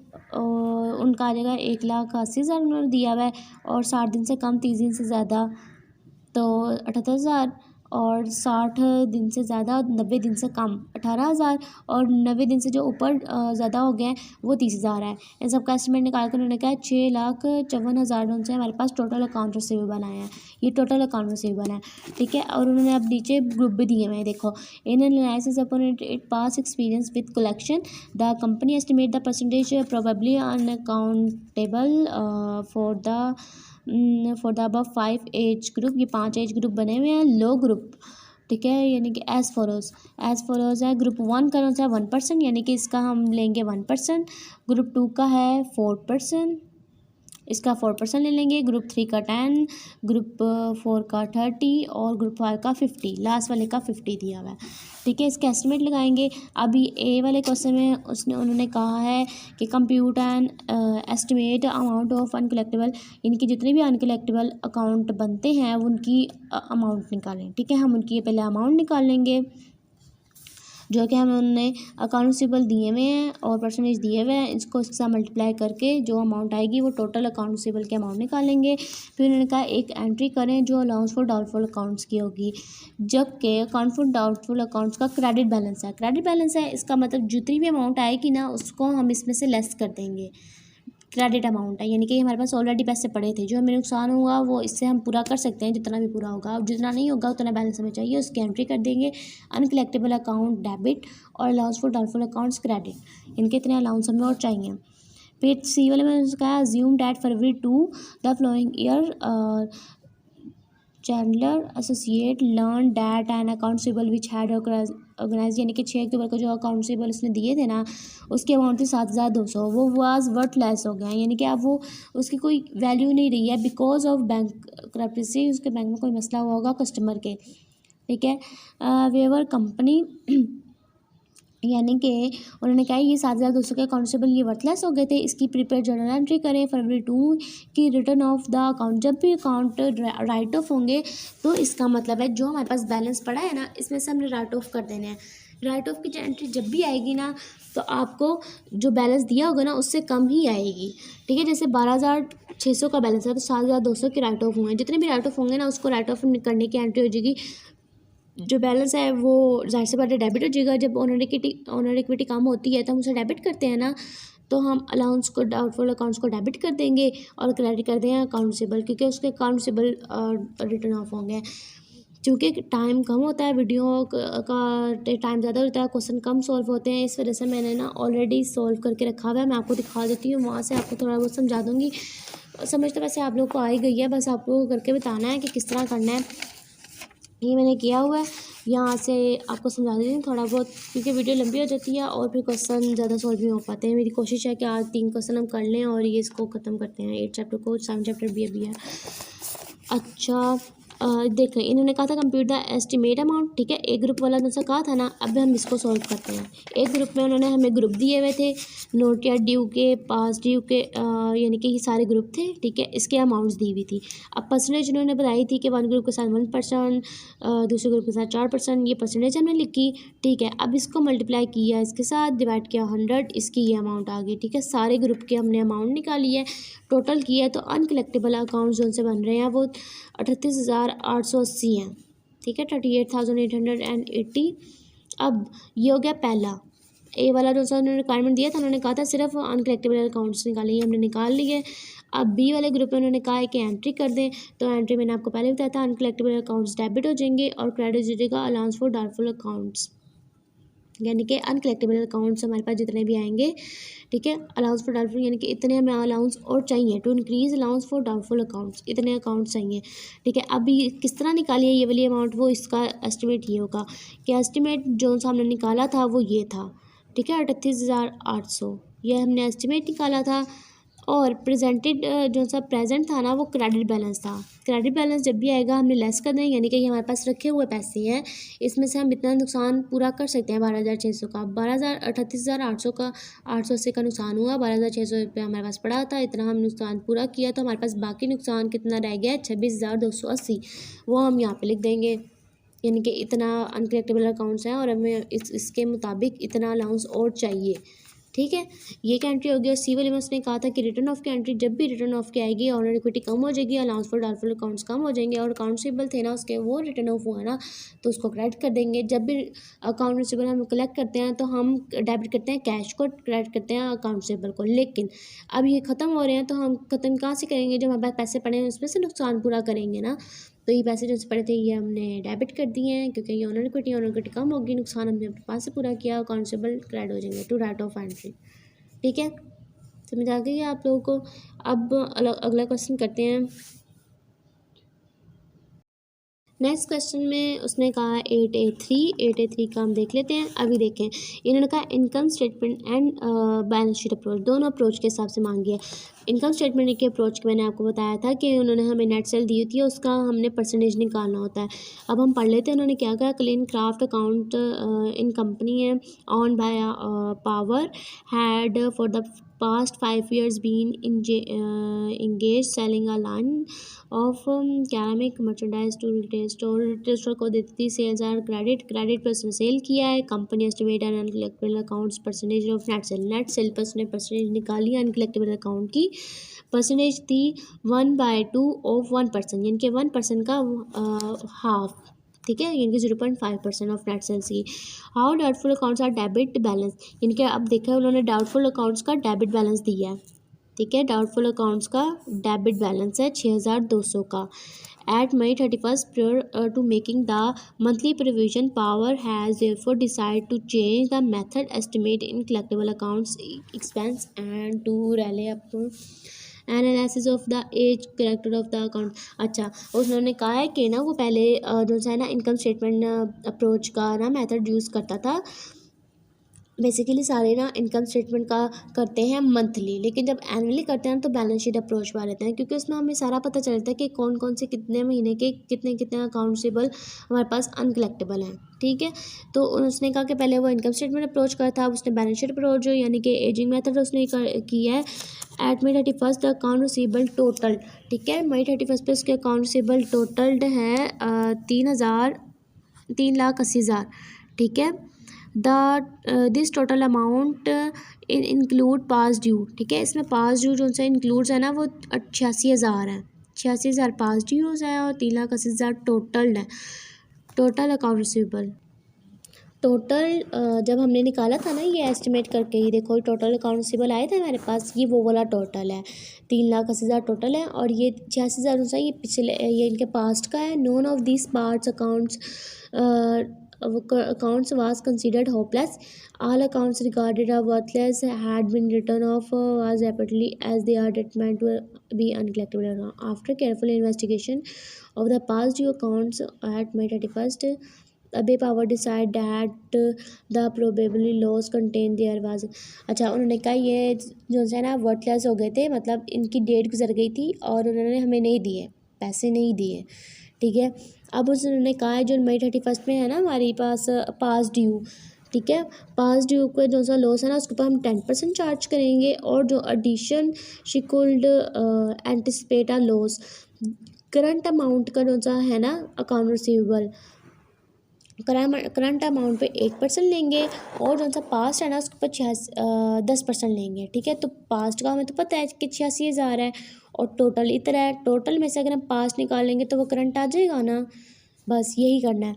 उनका आ जाएगा 1,80,000 उन्होंने दिया हुआ है। और 60 दिन से कम 30 दिन से ज़्यादा तो 78,000, और 60 दिन से ज़्यादा 90 दिन से कम 18,000, और 90 दिन से जो ऊपर ज़्यादा हो गए हैं वो 30,000 है। इन सब का एस्टिमेट निकाल कर उन्होंने कहा 6,54,000 उनसे हमारे पास टोटल अकाउंट रिसीवेबल बनाया है। ये टोटल अकाउंट रिसीवेबल है, ठीक है। और उन्होंने अब नीचे ग्रुप भी दिए हुए हैं। देखो, इन analysis upon it pass experience with collection the company estimate the percentage probably unaccountable for the above 5 age group. ये 5 एज ग्रुप बने हुए हैं। लो ग्रुप, ठीक है, यानी कि एज फॉलोज है। ग्रुप 1 का कौन सा है 1%, यानी कि इसका हम लेंगे 1%। ग्रुप 2 का है 4%, इसका 4% ले लेंगे। ग्रुप 3 का 10, ग्रुप 4 का 30 और ग्रुप 5 का 50, लास्ट वाले का 50 दिया हुआ है, ठीक है। इसका एस्टिमेट लगाएंगे। अभी ए वाले क्वेश्चन में उन्होंने कहा है कि compute and estimate amount of uncollectible, यानी कि जितने भी अनकलेक्टेबल अकाउंट बनते हैं उनकी अमाउंट निकालें, ठीक है। हम उनकी पहले अमाउंट निकाल लेंगे, जो कि हमें उन्होंने अकाउंट रिसीवेबल दिए हुए हैं और परसेंटेज दिए हुए हैं। इसको इसके साथ मल्टीप्लाई करके जो अमाउंट आएगी वो टोटल अकाउंट रिसीवेबल के अमाउंट निकालेंगे। फिर उन्होंने कहा एक एंट्री करें जो अलाउंस फॉर डाउटफुल अकाउंट्स की होगी, जबकि अकाउंट फॉर डाउटफुल अकाउंट्स का क्रेडिट बैलेंस है। क्रेडिट बैलेंस है, इसका मतलब जितनी भी अमाउंट आएगी ना उसको हम इसमें से लेस कर देंगे। क्रेडिट अमाउंट है, यानी कि हमारे पास ऑलरेडी पैसे पड़े थे, जो हमें नुकसान हुआ वो इससे हम पूरा कर सकते हैं, जितना भी पूरा होगा। और जितना नहीं होगा उतना बैलेंस हमें चाहिए, उसकी एंट्री कर देंगे। अनकलेक्टेबल अकाउंट डेबिट और allowance for doubtful accounts credit, इनके इतने अलाउंस हमें और चाहिए। फिर सी वाले में उसका assume date February to the following year Chandler associate learn that and account receivable which had organize, यानी कि 6 अक्टूबर को जो अकाउंट रिसीवेबल उसने दिए थे ना उसकी अमाउंट थी 7,200, वो वाज वर्थलेस हो गया, यानी कि अब वो उसकी कोई वैल्यू नहीं रही है बिकॉज ऑफ बैंक क्रप्सी। उसके बैंक में कोई मसला हुआ होगा कस्टमर के, ठीक है। वेवर कंपनी, यानी कि उन्होंने कहा ये 7,200 के अकाउंटेबल ये वर्थलेस हो गए थे, इसकी प्रीपेड जर्नल एंट्री करें। फरवरी 2 की रिटर्न ऑफ द अकाउंट, जब भी अकाउंट राइट ऑफ होंगे तो इसका मतलब है जो हमारे पास बैलेंस पड़ा है ना इसमें से हमने राइट ऑफ कर देने हैं। राइट ऑफ की एंट्री जब भी आएगी ना तो आपको जो बैलेंस दिया होगा ना उससे कम ही आएगी, ठीक है। जैसे 12,600 का बैलेंस है तो 7,200 के राइट ऑफ होंगे, जितने भी राइट ऑफ होंगे ना उसको राइट ऑफ करने की एंट्री हो जाएगी जो बैलेंस है वो ज़ाहिर सी बात है डेबिट हो जाएगा। जब ऑनर इक्विटी कम होती है तो हम उसे डेबिट करते हैं ना, तो हम अलाउंस को डाउटफुल अकाउंट्स को डेबिट कर देंगे और क्रेडिट कर देंगे अकाउंटेबल, क्योंकि उसके अकाउंटेबल रिटर्न ऑफ होंगे। क्योंकि टाइम कम होता है, वीडियो का टाइम ज़्यादा होता है, क्वेश्चन कम सॉल्व होते हैं, इस वजह से मैंने ना ऑलरेडी सॉल्व करके रखा हुआ है। मैं आपको दिखा देती हूँ, वहाँ से आपको थोड़ा बहुत समझा दूँगी। समझ तो वैसे आप लोग को आ ही गई है, बस आपको करके बताना है कि किस तरह करना है। ये मैंने किया हुआ है, यहाँ से आपको समझा देती हूँ थोड़ा बहुत, क्योंकि वीडियो लंबी हो जाती है और फिर क्वेश्चन ज़्यादा सॉल्व नहीं हो पाते हैं। मेरी कोशिश है कि आज 3 क्वेश्चन हम कर लें और ये इसको ख़त्म करते हैं, 8 चैप्टर को, 7 चैप्टर भी अभी है। अच्छा देखें, इन्होंने कहा था कंप्यूट द एस्टिमेट अमाउंट, ठीक है, एक ग्रुप वाला जैसा कहा था ना, अब हम इसको सॉल्व करते हैं। एक ग्रुप में उन्होंने हमें ग्रुप दिए हुए थे, नोट या ड्यू के, पास ड्यू के, यानी कि ये सारे ग्रुप थे, ठीक है, इसके अमाउंट्स दी हुई थी। अब परसेंटेज उन्होंने बताई थी कि वन ग्रुप के साथ 1%, दूसरे ग्रुप के साथ 4%, ये परसेंटेज हमने लिखी, ठीक है। अब इसको मल्टीप्लाई किया, इसके साथ डिवाइड किया 100, इसकी ये अमाउंट आ गई, ठीक है। सारे ग्रुप के हमने अमाउंट निकाली है, टोटल किया है, तो अनकलेक्टेबल अकाउंट्स जो उनसे बन रहे हैं वो 38,880 हैं, ठीक है, 38,880। अब ये हो गया पहला, ए वाला जो सा उन्होंने रिक्वायरमेंट दिया था, उन्होंने कहा था सिर्फ अनकलेक्टेबल अकाउंट्स निकालिए, हमने निकाल लिए। अब बी वाले ग्रुप में उन्होंने कहा है कि एंट्री कर दें, तो एंट्री मैंने आपको पहले बताया था, अनकलेक्टेबल अकाउंट्स डेबिट हो जाएंगे और क्रेडिट हो जाएगा अलाउंस फॉर डाउटफुल अकाउंट्स, यानी कि अनकलेक्टेबल अकाउंट्स हमारे पास जितने भी आएंगे, ठीक है, अलाउंस फॉर डाउटफुल, यानी कि इतने हमें अलाउंस और चाहिए, to increase allowance for doubtful accounts, इतने अकाउंट्स चाहिए, ठीक है। अब ये किस तरह निकालिए ये वाली अमाउंट, वो इसका एस्टिमेट ये होगा कि एस्टिमेट जो हमने निकाला था वो ये था, ठीक है, 38,800, ये हमने एस्टिमेट निकाला था। और प्रेजेंटेड जो सा प्रेजेंट था ना वो क्रेडिट बैलेंस था। क्रेडिट बैलेंस जब भी आएगा हमने लेस कर दें, यानी कि ये हमारे पास रखे हुए पैसे हैं, इसमें से हम इतना नुकसान पूरा कर सकते हैं 12,600 का, 38,800 का, 880 का नुकसान हुआ, 12,600 रुपये हमारे पास पड़ा था, इतना हम नुकसान पूरा किया, तो हमारे पास बाकी नुकसान कितना रह गया, 26,280, वो हम यहाँ पे लिख देंगे, यानी कि इतना अनकलेक्टेबल अकाउंट्स हैं और हमें इसके मुताबिक इतना अलाउंस और चाहिए, ठीक है। ये क्या एंट्री हो गया। सी वाले में उसने कहा था कि रिटर्न ऑफ की एंट्री जब भी रिटर्न ऑफ की आएगी ऑनर इक्विटी कम हो जाएगी, अलाउंस फॉर डाउटफुल अकाउंट्स कम हो जाएंगे, और अकाउंट रिसीवेबल थे ना उसके वो रिटर्न ऑफ हुआ ना तो उसको क्रेडिट कर देंगे। जब भी अकाउंट रिसीवेबल हम कलेक्ट करते हैं तो हम डेबिट करते हैं कैश को, क्रेडिट करते हैं अकाउंट रिसीवेबल को। लेकिन अब ये ख़त्म हो रहे हैं तो हम ख़त्म कहाँ से करेंगे, जो हमारे पास पैसे पड़े हैं उसमें से नुकसान पूरा करेंगे ना। तो ये पैसे जो पड़े थे ये हमने डेबिट कर दिए हैं, क्योंकि ये ऑनर इक्विटी कम होगी, नुकसान हमने अपने पास से पूरा किया, अकाउंट रिसीवेबल क्रेडिट हो जाएंगे टू राइट ऑफ एंट्री, ठीक है। समझ आ गई है आप लोगों को। अब अगला क्वेश्चन करते हैं। नेक्स्ट क्वेश्चन में उसने कहा 8A3 का हम देख लेते हैं। अभी देखें, इन्होंने कहा income statement and balance sheet approach, दोनों अप्रोच के हिसाब से मांगी है। इनकम स्टेटमेंट के अप्रोच के मैंने आपको बताया था कि उन्होंने हमें नेट सेल दी थी, उसका हमने परसेंटेज निकालना होता है। अब हम पढ़ लेते हैं उन्होंने क्या कहा। Clean craft account in company है on by power had for the past 5 years been engaged selling a line of ceramic merchandise to retail store को देती थी। सेल्स आर क्रेडिट पर उसने सेल किया है। Company estimate and uncollectible accounts percentage of net cell पर उसने परसेंटेज निकाली अनकलेक्टेबल अकाउंट की। परसेंटेज थी 1/2 ऑफ 1%, यानी कि 1% का हाफ, ठीक है, यानी कि 0.5% ऑफ नेट सेल्स की। How doubtful accounts are debit balance, यानी कि अब देखा उन्होंने डाउटफुल अकाउंट्स का डेबिट बैलेंस दिया है, ठीक है। डाउटफुल अकाउंट्स का डेबिट बैलेंस है 6,200 का। At May 31st prior to making the monthly provision power has therefore decided to change the method estimate in collectible accounts expense and to rally up analysis of the age character of the account. अच्छा, उन्होंने कहा है कि ना वो पहले जो है ना इनकम स्टेटमेंट अप्रोच का ना मेथड यूज़ करता था। बेसिकली सारे ना इनकम स्टेटमेंट का करते हैं मंथली, लेकिन जब एनुअली करते हैं तो बैलेंस शीट अप्रोच पा लेते हैं, क्योंकि उसमें हमें सारा पता चलता है कि कौन कौन से कितने महीने के कितने कितने अकाउंटेबल हमारे पास अनकलेक्टेबल हैं, ठीक है। तो उसने कहा कि पहले वो इनकम स्टेटमेंट अप्रोच करा था, उसने बैलेंस शीट अप्रोच यानी कि एजिंग मेथड उसने किया है। At May 31st the account receivable total, ठीक है, May 31st पे उसके अकाउंट रिसीवेबल टोटल्ड है 3,80,000, ठीक है। This total amount include pass due, ठीक है, इसमें पास ड्यू जो सा इंक्लूड्स है ना वो 86,000 है, 86,000 पास ड्यूज है और 3,80,000 टोटल्ड है, टोटल अकाउंट रिसीवेबल, टोटल जब हमने निकाला था ना ये एस्टिमेट करके, ये देखो टोटल अकाउंट रिसीवेबल आए थे हमारे पास, ये वो वाला टोटल है, 3,80,000 टोटल है। और ये 86,000 ये पिछले, ये इनके पास्ट का है। None of this parts accounts was considered hopeless, all accounts regarded are worthless had been return off as rapidly as they are determined to be uncollectible. After careful investigation of the past due accounts at May 31st, अबे power decide that the probably loss contain there was. अच्छा, उन्होंने कहा ये जो है ना वर्थलेस हो गए थे, मतलब इनकी डेट गुजर गई थी और उन्होंने हमें नहीं दिए, पैसे नहीं दिए, ठीक है। अब उन्होंने कहा है जो May 31 में है ना हमारे पास पास ड्यू, ठीक है, पास ड्यू को जो सा लॉस है ना उसके ऊपर हम 10% चार्ज करेंगे, और जो addition she could anticipate a loss, current amount का जो सा है ना अकाउंट रिसीवेबल, करंट अमाउंट पे 8% लेंगे, और जो सा पास्ट है ना उसके ऊपर 10% लेंगे, ठीक है। तो पास्ट का हमें तो पता है कि 86,000 है, और टोटल इतना है, टोटल में से अगर हम पास्ट निकालेंगे तो वो करंट आ जाएगा ना, बस यही करना है।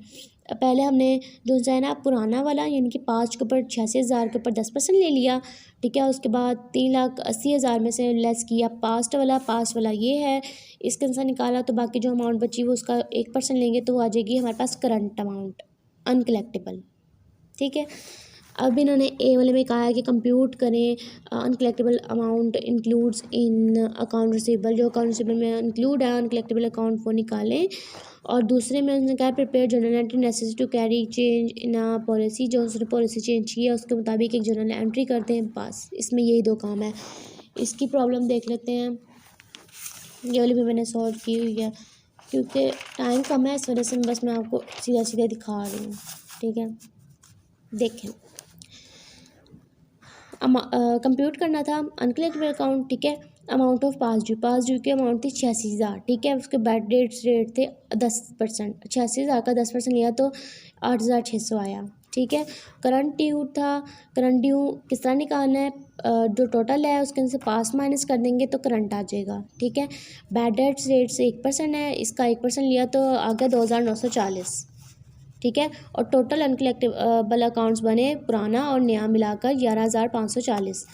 पहले हमने जो है ना पुराना वाला यानी कि पास्ट के ऊपर 86,000 के ऊपर 10% ले लिया, ठीक है। उसके बाद 3,80,000 में से लेस किया पास्ट वाला ये है, इसके अनुसार निकाला, तो बाकी जो अमाउंट बची वो उसका 1% लेंगे तो आ जाएगी हमारे पास करंट अमाउंट अनकलेक्टेबल, ठीक है। अब इन्होंने ए वाले में कहा है कि कंप्यूट करें uncollectable amount includes in account receivable, जो अकाउंट रिसीवेबल में इंक्लूड है अनकलेक्टेबल अकाउंट वो निकालें। और दूसरे में उन्होंने कहा prepare journal entry necessary to carry change in a policy, जो उसने पॉलिसी चेंज की है उसके मुताबिक एक जर्नल एंट्री करते हैं, पास। इसमें यही दो काम है। इसकी प्रॉब्लम देख लेते हैं, ये वाली भी मैंने सॉल्व की हुई है, क्योंकि टाइम कम है इस वजह से बस मैं आपको सीधा सीधा दिखा रही हूँ, ठीक है। देखें, कंप्यूट करना था अनकलेक्टेबल अकाउंट, ठीक है। अमाउंट ऑफ पास ड्यू की अमाउंट थी 86,000, ठीक है। उसके बैड डेट्स रेट थे 10%, 86,000 का 10% लिया तो 8,600 आया, ठीक है। करंट ड्यू था, करंट ड्यू किस तरह निकालना है, जो टोटल है उसके से पास माइनस कर देंगे तो करंट आ जाएगा, ठीक है। बैड डेट्स रेट से 1% है, इसका 1% लिया तो आ गया 2,940, ठीक है। और टोटल अनकलेक्टेबल अकाउंट्स बने पुराना और नया मिलाकर 11,540,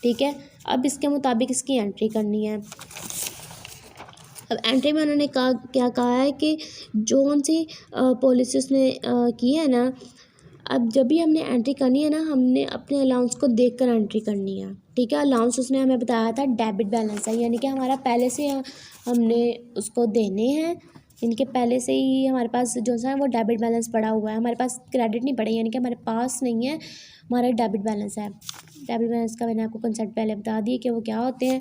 ठीक है। अब इसके मुताबिक इसकी एंट्री करनी है। अब एंट्री में उन्होंने क्या कहा है कि जो सी पॉलिसी उसने की है ना, अब जब भी हमने एंट्री करनी है ना, हमने अपने अलाउंस को देखकर एंट्री करनी है, ठीक है। अलाउंस उसने हमें बताया था डेबिट बैलेंस है, यानी कि हमारा पहले से हमने उसको देने हैं, इनके पहले से ही हमारे पास जो है वो डेबिट बैलेंस पड़ा हुआ है, हमारे पास क्रेडिट नहीं पड़े, यानी कि हमारे पास नहीं है, हमारा डेबिट बैलेंस है। डेबिट बैलेंस का मैंने आपको कंसेप्ट पहले बता दिए कि वो क्या होते हैं।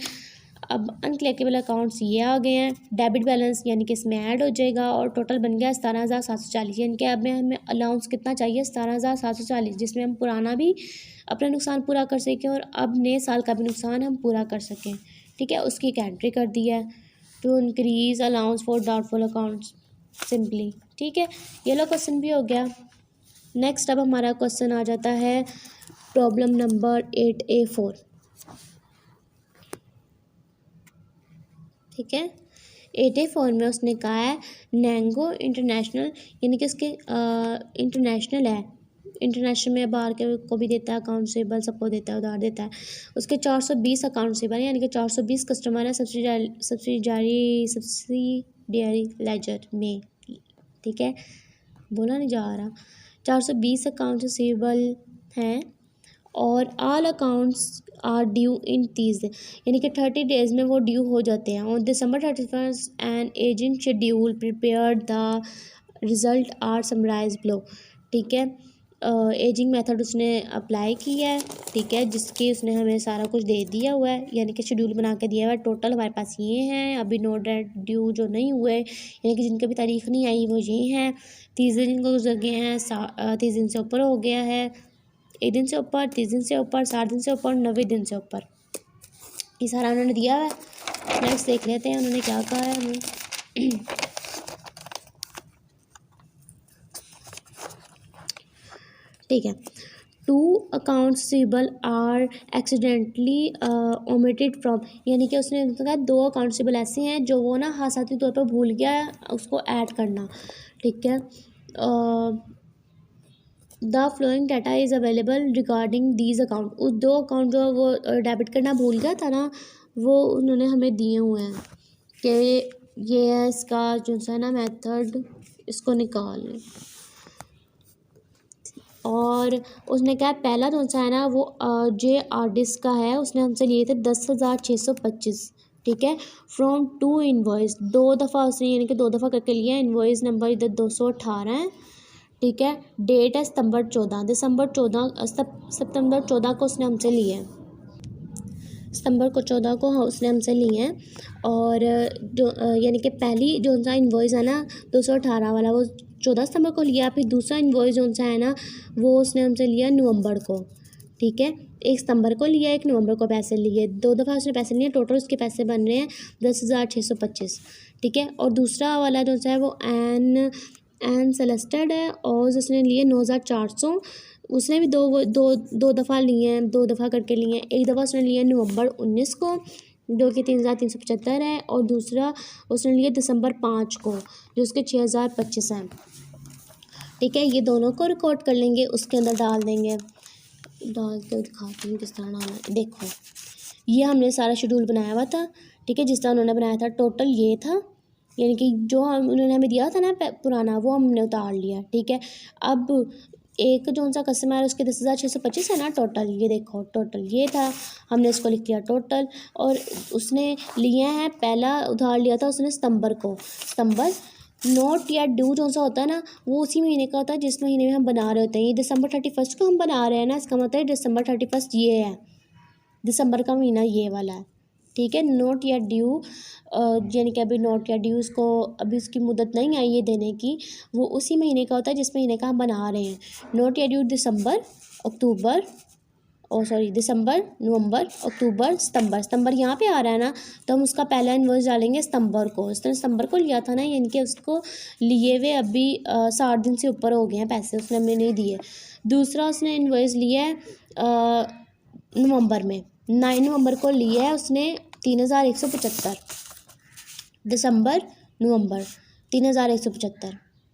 अब अनकलेक्टेबल अकाउंट्स ये आ गए हैं, डेबिट बैलेंस यानी कि इसमें ऐड हो जाएगा, और टोटल बन गया 17,740, यानी कि अब हमें अलाउंस कितना चाहिए 17,740, जिसमें हम पुराना भी अपना नुकसान पूरा कर सकें और अब नए साल का भी नुकसान हम पूरा कर सकें, ठीक है। उसकी एक एंट्री कर दी है to increase allowance for doubtful accounts simply, ठीक है। ये लो क्वेश्चन भी हो गया। नेक्स्ट अब हमारा क्वेश्चन आ जाता है प्रॉब्लम नंबर 8A4, ठीक है। 8A4 में उसने कहा है नैंगो इंटरनेशनल, यानी कि उसके इंटरनेशनल है, इंटरनेशनल में बाहर के को भी देता है अकाउंट रिसीवेबल, सबको देता है, उधार देता है। उसके 420 अकाउंट रिसीवेबल यानी कि 420 कस्टमर है सब्सिडियरी लेजर में, ठीक है, बोला नहीं जा रहा। 420 अकाउंट रिसीवेबल हैं, और all accounts are due in 30 यानी कि 30 डेज़ में वो ड्यू हो जाते हैं। और December 31 and agent schedule prepare the result are summarize below, ठीक है। एजिंग मेथड उसने अप्लाई की है, ठीक है, जिसकी उसने हमें सारा कुछ दे दिया हुआ है, यानी कि शेड्यूल बना के दिया हुआ है। टोटल हमारे पास ये हैं, अभी नो डेट ड्यू जो नहीं हुए यानी कि जिनकी भी तारीख नहीं आई वो ये हैं। 30 दिन को गुजर गए हैं, 30 दिन से ऊपर हो गया है, 1 दिन से ऊपर, 30 दिन से ऊपर, 60 दिन से ऊपर, 90 दिन से ऊपर, ये सारा उन्होंने दिया है। नेक्स्ट देख लेते हैं उन्होंने क्या कहा है हमें। ठीक है, 2 accounts receivable are accidentally omitted from, यानी कि उसने कहा 2 अकाउंट रिसीवेबल ऐसे हैं जो वो ना हादसाती तौर पर भूल गया है उसको ऐड करना, ठीक है। The flowing data is available regarding these account. उस दो अकाउंट जो वो डेबिट करना भूल गया था ना, वो उन्होंने हमें दिए हुए हैं कि ये है इसका जो सा है ना मेथड, इसको निकाल लें। और उसने क्या पहला जो सा है ना वो जे आर्टिस्ट का है, उसने हमसे लिए थे 10,625, ठीक है। फ्रॉम टू इन्वॉइस, 2 दफ़ा उसने यानी कि 2 दफ़ा करके लिया। इन्वॉइस नंबर इधर 218 है, ठीक है। डेट है सितंबर 14 को उसने हमसे लिए हैं, सितंबर को 14 को उसने हमसे लिए हैं। और जो यानी कि पहली जो सा इन्वॉइस है ना 218 वाला, वो 14 सितंबर को लिया। फिर दूसरा इन्वॉइस जो सा है ना वो उसने हमसे लिया नवंबर को, ठीक है। 1 सितंबर को लिया, 1 नवंबर को पैसे लिए, 2 दफ़ा उसने पैसे लिए। टोटल उसके पैसे बन रहे हैं 10,625, ठीक है। और दूसरा वाला जो सा है वो एन सेलेस्टेड है, और उसने लिए 9,400। उसने भी दो दफ़ा लिए हैं, 2 दफ़ा करके लिए हैं। एक दफ़ा उसने लिया नवंबर 19 को, जो कि 3,375 है, और दूसरा उसने लिया दिसंबर 5 को, जो उसके 6,025 हैं, ठीक है। ये दोनों को रिकॉर्ड कर लेंगे, उसके अंदर डाल देंगे। डाल के दिखाती हूँ किस तरह डालना है। देखो ये हमने सारा शेड्यूल बनाया हुआ था, ठीक है, जिस तरह उन्होंने बनाया था। टोटल ये था, यानी कि जो उन्होंने हमें दिया था ना पुराना, वो हमने उतार लिया, ठीक है। अब एक जो सा कस्टमर है उसके 10,625 है ना टोटल, ये देखो टोटल ये था, हमने इसको लिख लिया टोटल। और उसने लिया है, पहला उधार लिया था उसने सितंबर को। सितंबर नोट या ड्यू जो सा होता है ना वो उसी महीने का होता है जिस महीने में हम बना रहे होते हैं। ये दिसंबर 31 को हम बना रहे हैं ना, इसका मतलब दिसंबर 31 ये है, दिसंबर का महीना ये वाला है, ठीक है। नोट या ड्यू यानी कि अभी नोट या ड्यूज़ को अभी उसकी मुदत नहीं आई है देने की, वो उसी महीने का होता है जिस महीने का हम बना रहे हैं। नोट या ड्यू दिसंबर, अक्टूबर, दिसंबर, नवंबर, अक्टूबर, सितंबर। सितंबर यहाँ पे आ रहा है ना, तो हम उसका पहला इन्वॉइस डालेंगे सितंबर को। उसने सितंबर को लिया था ना, यानी कि उसको लिए हुए अभी 60 दिन से ऊपर हो गए हैं, पैसे उसने हमें नहीं दिए। दूसरा उसने इन्वॉइस लिया है नवंबर में, 9 नवंबर को लिया है उसने 3,175, दिसंबर, नवंबर, 3,175,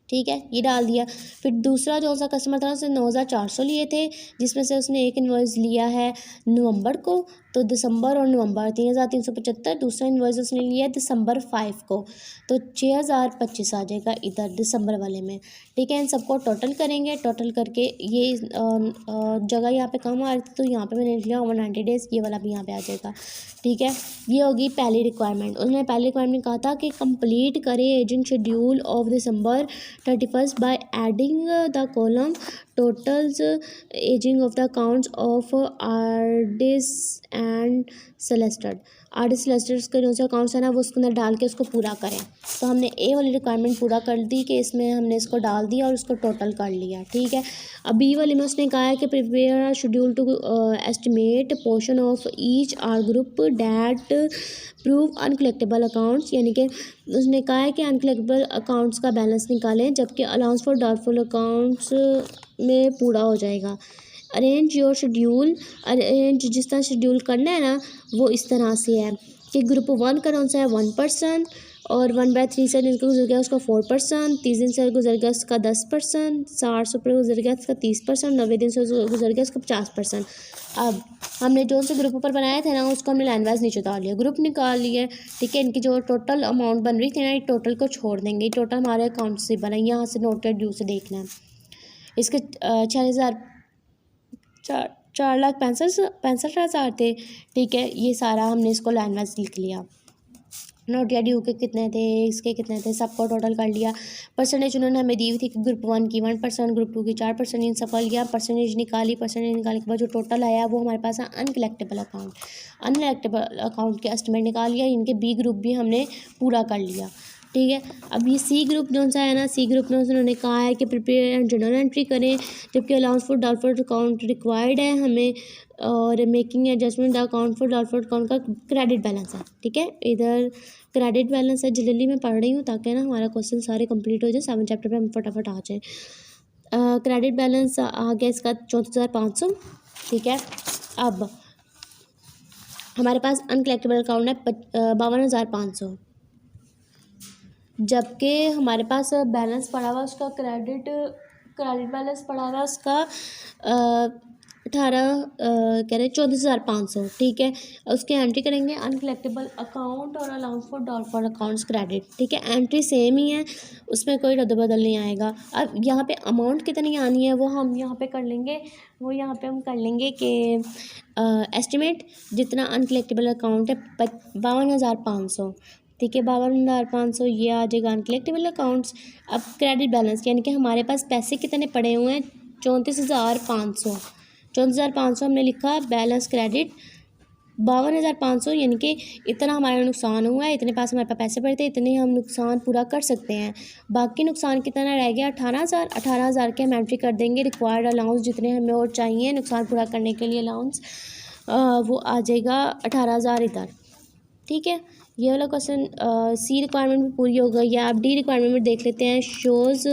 ठीक है, ये डाल दिया। फिर दूसरा जो सा कस्टमर था उसने 9,400 लिए थे, जिसमें से उसने एक इन्वॉइस लिया है नवंबर को, तो दिसंबर और नवंबर 3,375। दूसरा इन्वॉइस उसने लिया है दिसंबर 5 को, तो 6,025 आ जाएगा इधर दिसंबर वाले में, ठीक है। इन सबको टोटल करेंगे, टोटल करके ये जगह यहाँ पे कम आ रही थी, तो यहाँ पे मैंने लिया ओवर 90 डेज़, ये वाला भी यहाँ पे आ जाएगा, ठीक है। ये होगी पहली रिक्वायरमेंट। उन्होंने पहली रिक्वायरमेंट कहा था कि कंप्लीट करें aging schedule of December 31 by adding the column totals aging of the accounts of Ardis and Celested. Ardis Celested के जो से अकाउंट्स है ना वो उसके अंदर डाल के उसको पूरा करें। तो हमने ए वाली रिक्वायरमेंट पूरा कर दी कि इसमें हमने इसको डाल दिया और उसको टोटल कर लिया, ठीक है। अब बी वाले में उसने कहा है कि prepare schedule to estimate portion of each are group that prove uncollectable accounts, यानी कि उसने कहा है कि अनकलेक्टेबल अकाउंट्स का बैलेंस निकालें, जबकि अलाउंस फॉर डाउटफुल अकाउंट्स में पूरा हो जाएगा। अरेंज योर शेड्यूल, अरेंज जिस तरह शेड्यूल करना है ना वो इस तरह से है कि ग्रुप 1 का कौन सा है 1%, और 1/3 से जिनको गुजर गया उसका 4%, 30 दिन से गुजर गया उसका 10%, 60 से ऊपर गुजर गया उसका 30%, 90 दिन से गुजर गया उसका 50%। अब हमने जो से ग्रुप ऊपर बनाए थे ना उसको हमने लाइन वाइज नीचे उतार लिया, ग्रुप निकाल लिए, ठीक है। इनकी जो टोटल अमाउंट बन रही थी ना, ये टोटल को छोड़ देंगे, टोटल हमारे अकाउंट से बना, यहाँ से नोटेड ड्यू से देखना है। इसके 4,65,000 थे, ठीक है। ये सारा हमने इसको लाइन वाइज लिख लिया, नोट या ड्यू के कितने थे, इसके कितने थे, सबको टोटल कर लिया। परसेंटेज उन्होंने हमें दी हुई थी कि ग्रुप 1 की 1%, ग्रुप 2 की 4%, इन सब लिया, परसेंटेज निकाली, परसेंटेज निकालने के बाद जो टोटल आया वो हमारे पास है अनकलेक्टेबल अकाउंट। अनकलेक्टेबल अकाउंट के एस्टिमेट निकाल लिया, इनके बी ग्रुप भी हमने पूरा कर लिया, ठीक है। अब ये सी ग्रुप जो सा है ना, सी ग्रुप में उन्होंने कहा है कि प्रिपेयर एंड जर्नल एंट्री करें, जबकि allowance for doubtful account required है हमें, और making adjustment the account for doubtful account का क्रेडिट बैलेंस है, ठीक है। इधर क्रेडिट बैलेंस है, जल्दी मैं पढ़ रही हूँ ताकि ना हमारा क्वेश्चन सारे कंप्लीट हो जाए, 7 चैप्टर पे हम फटाफट आ जाए। क्रेडिट बैलेंस आ गया इसका 34,500, ठीक है। अब हमारे पास अनकलेक्टेबल अकाउंट है 52,500, जबकि हमारे पास बैलेंस पड़ा हुआ उसका क्रेडिट बैलेंस पड़ा हुआ उसका 34,500। ठीक है, उसकी एंट्री करेंगे अनकलेक्टेबल अकाउंट और allowance for doubtful accounts credit. ठीक है, एंट्री सेम ही है, उसमें कोई रद्द-बदल नहीं आएगा। अब यहाँ पे अमाउंट कितनी आनी है वो हम यहाँ पे कर लेंगे, हम कर लेंगे कि एस्टिमेट जितना अनकलेक्टेबल अकाउंट है 52,500। ठीक है, 52,500 ये आ जाएगा अनकलेक्टेबल अकाउंट्स। अब क्रेडिट बैलेंस यानी कि हमारे पास पैसे कितने पड़े हुए हैं 34,500। 34,500 हमने लिखा बैलेंस क्रेडिट 52,500 यानी कि इतना हमारा नुकसान हुआ है, इतने पास हमारे पास पैसे पड़े थे, इतने हम नुकसान पूरा कर सकते हैं। बाकी नुकसान कितना रह गया 18,000। 18,000 के हम एंट्री कर देंगे रिक्वायर्ड अलाउंस जितने हमें और चाहिए नुकसान पूरा करने के लिए अलाउंस, वो आ जाएगा 18,000 इधर। ठीक है, ये वाला क्वेश्चन सी रिक्वायरमेंट में पूरी हो गई है। आप डी रिक्वायरमेंट में देख लेते हैं। Shows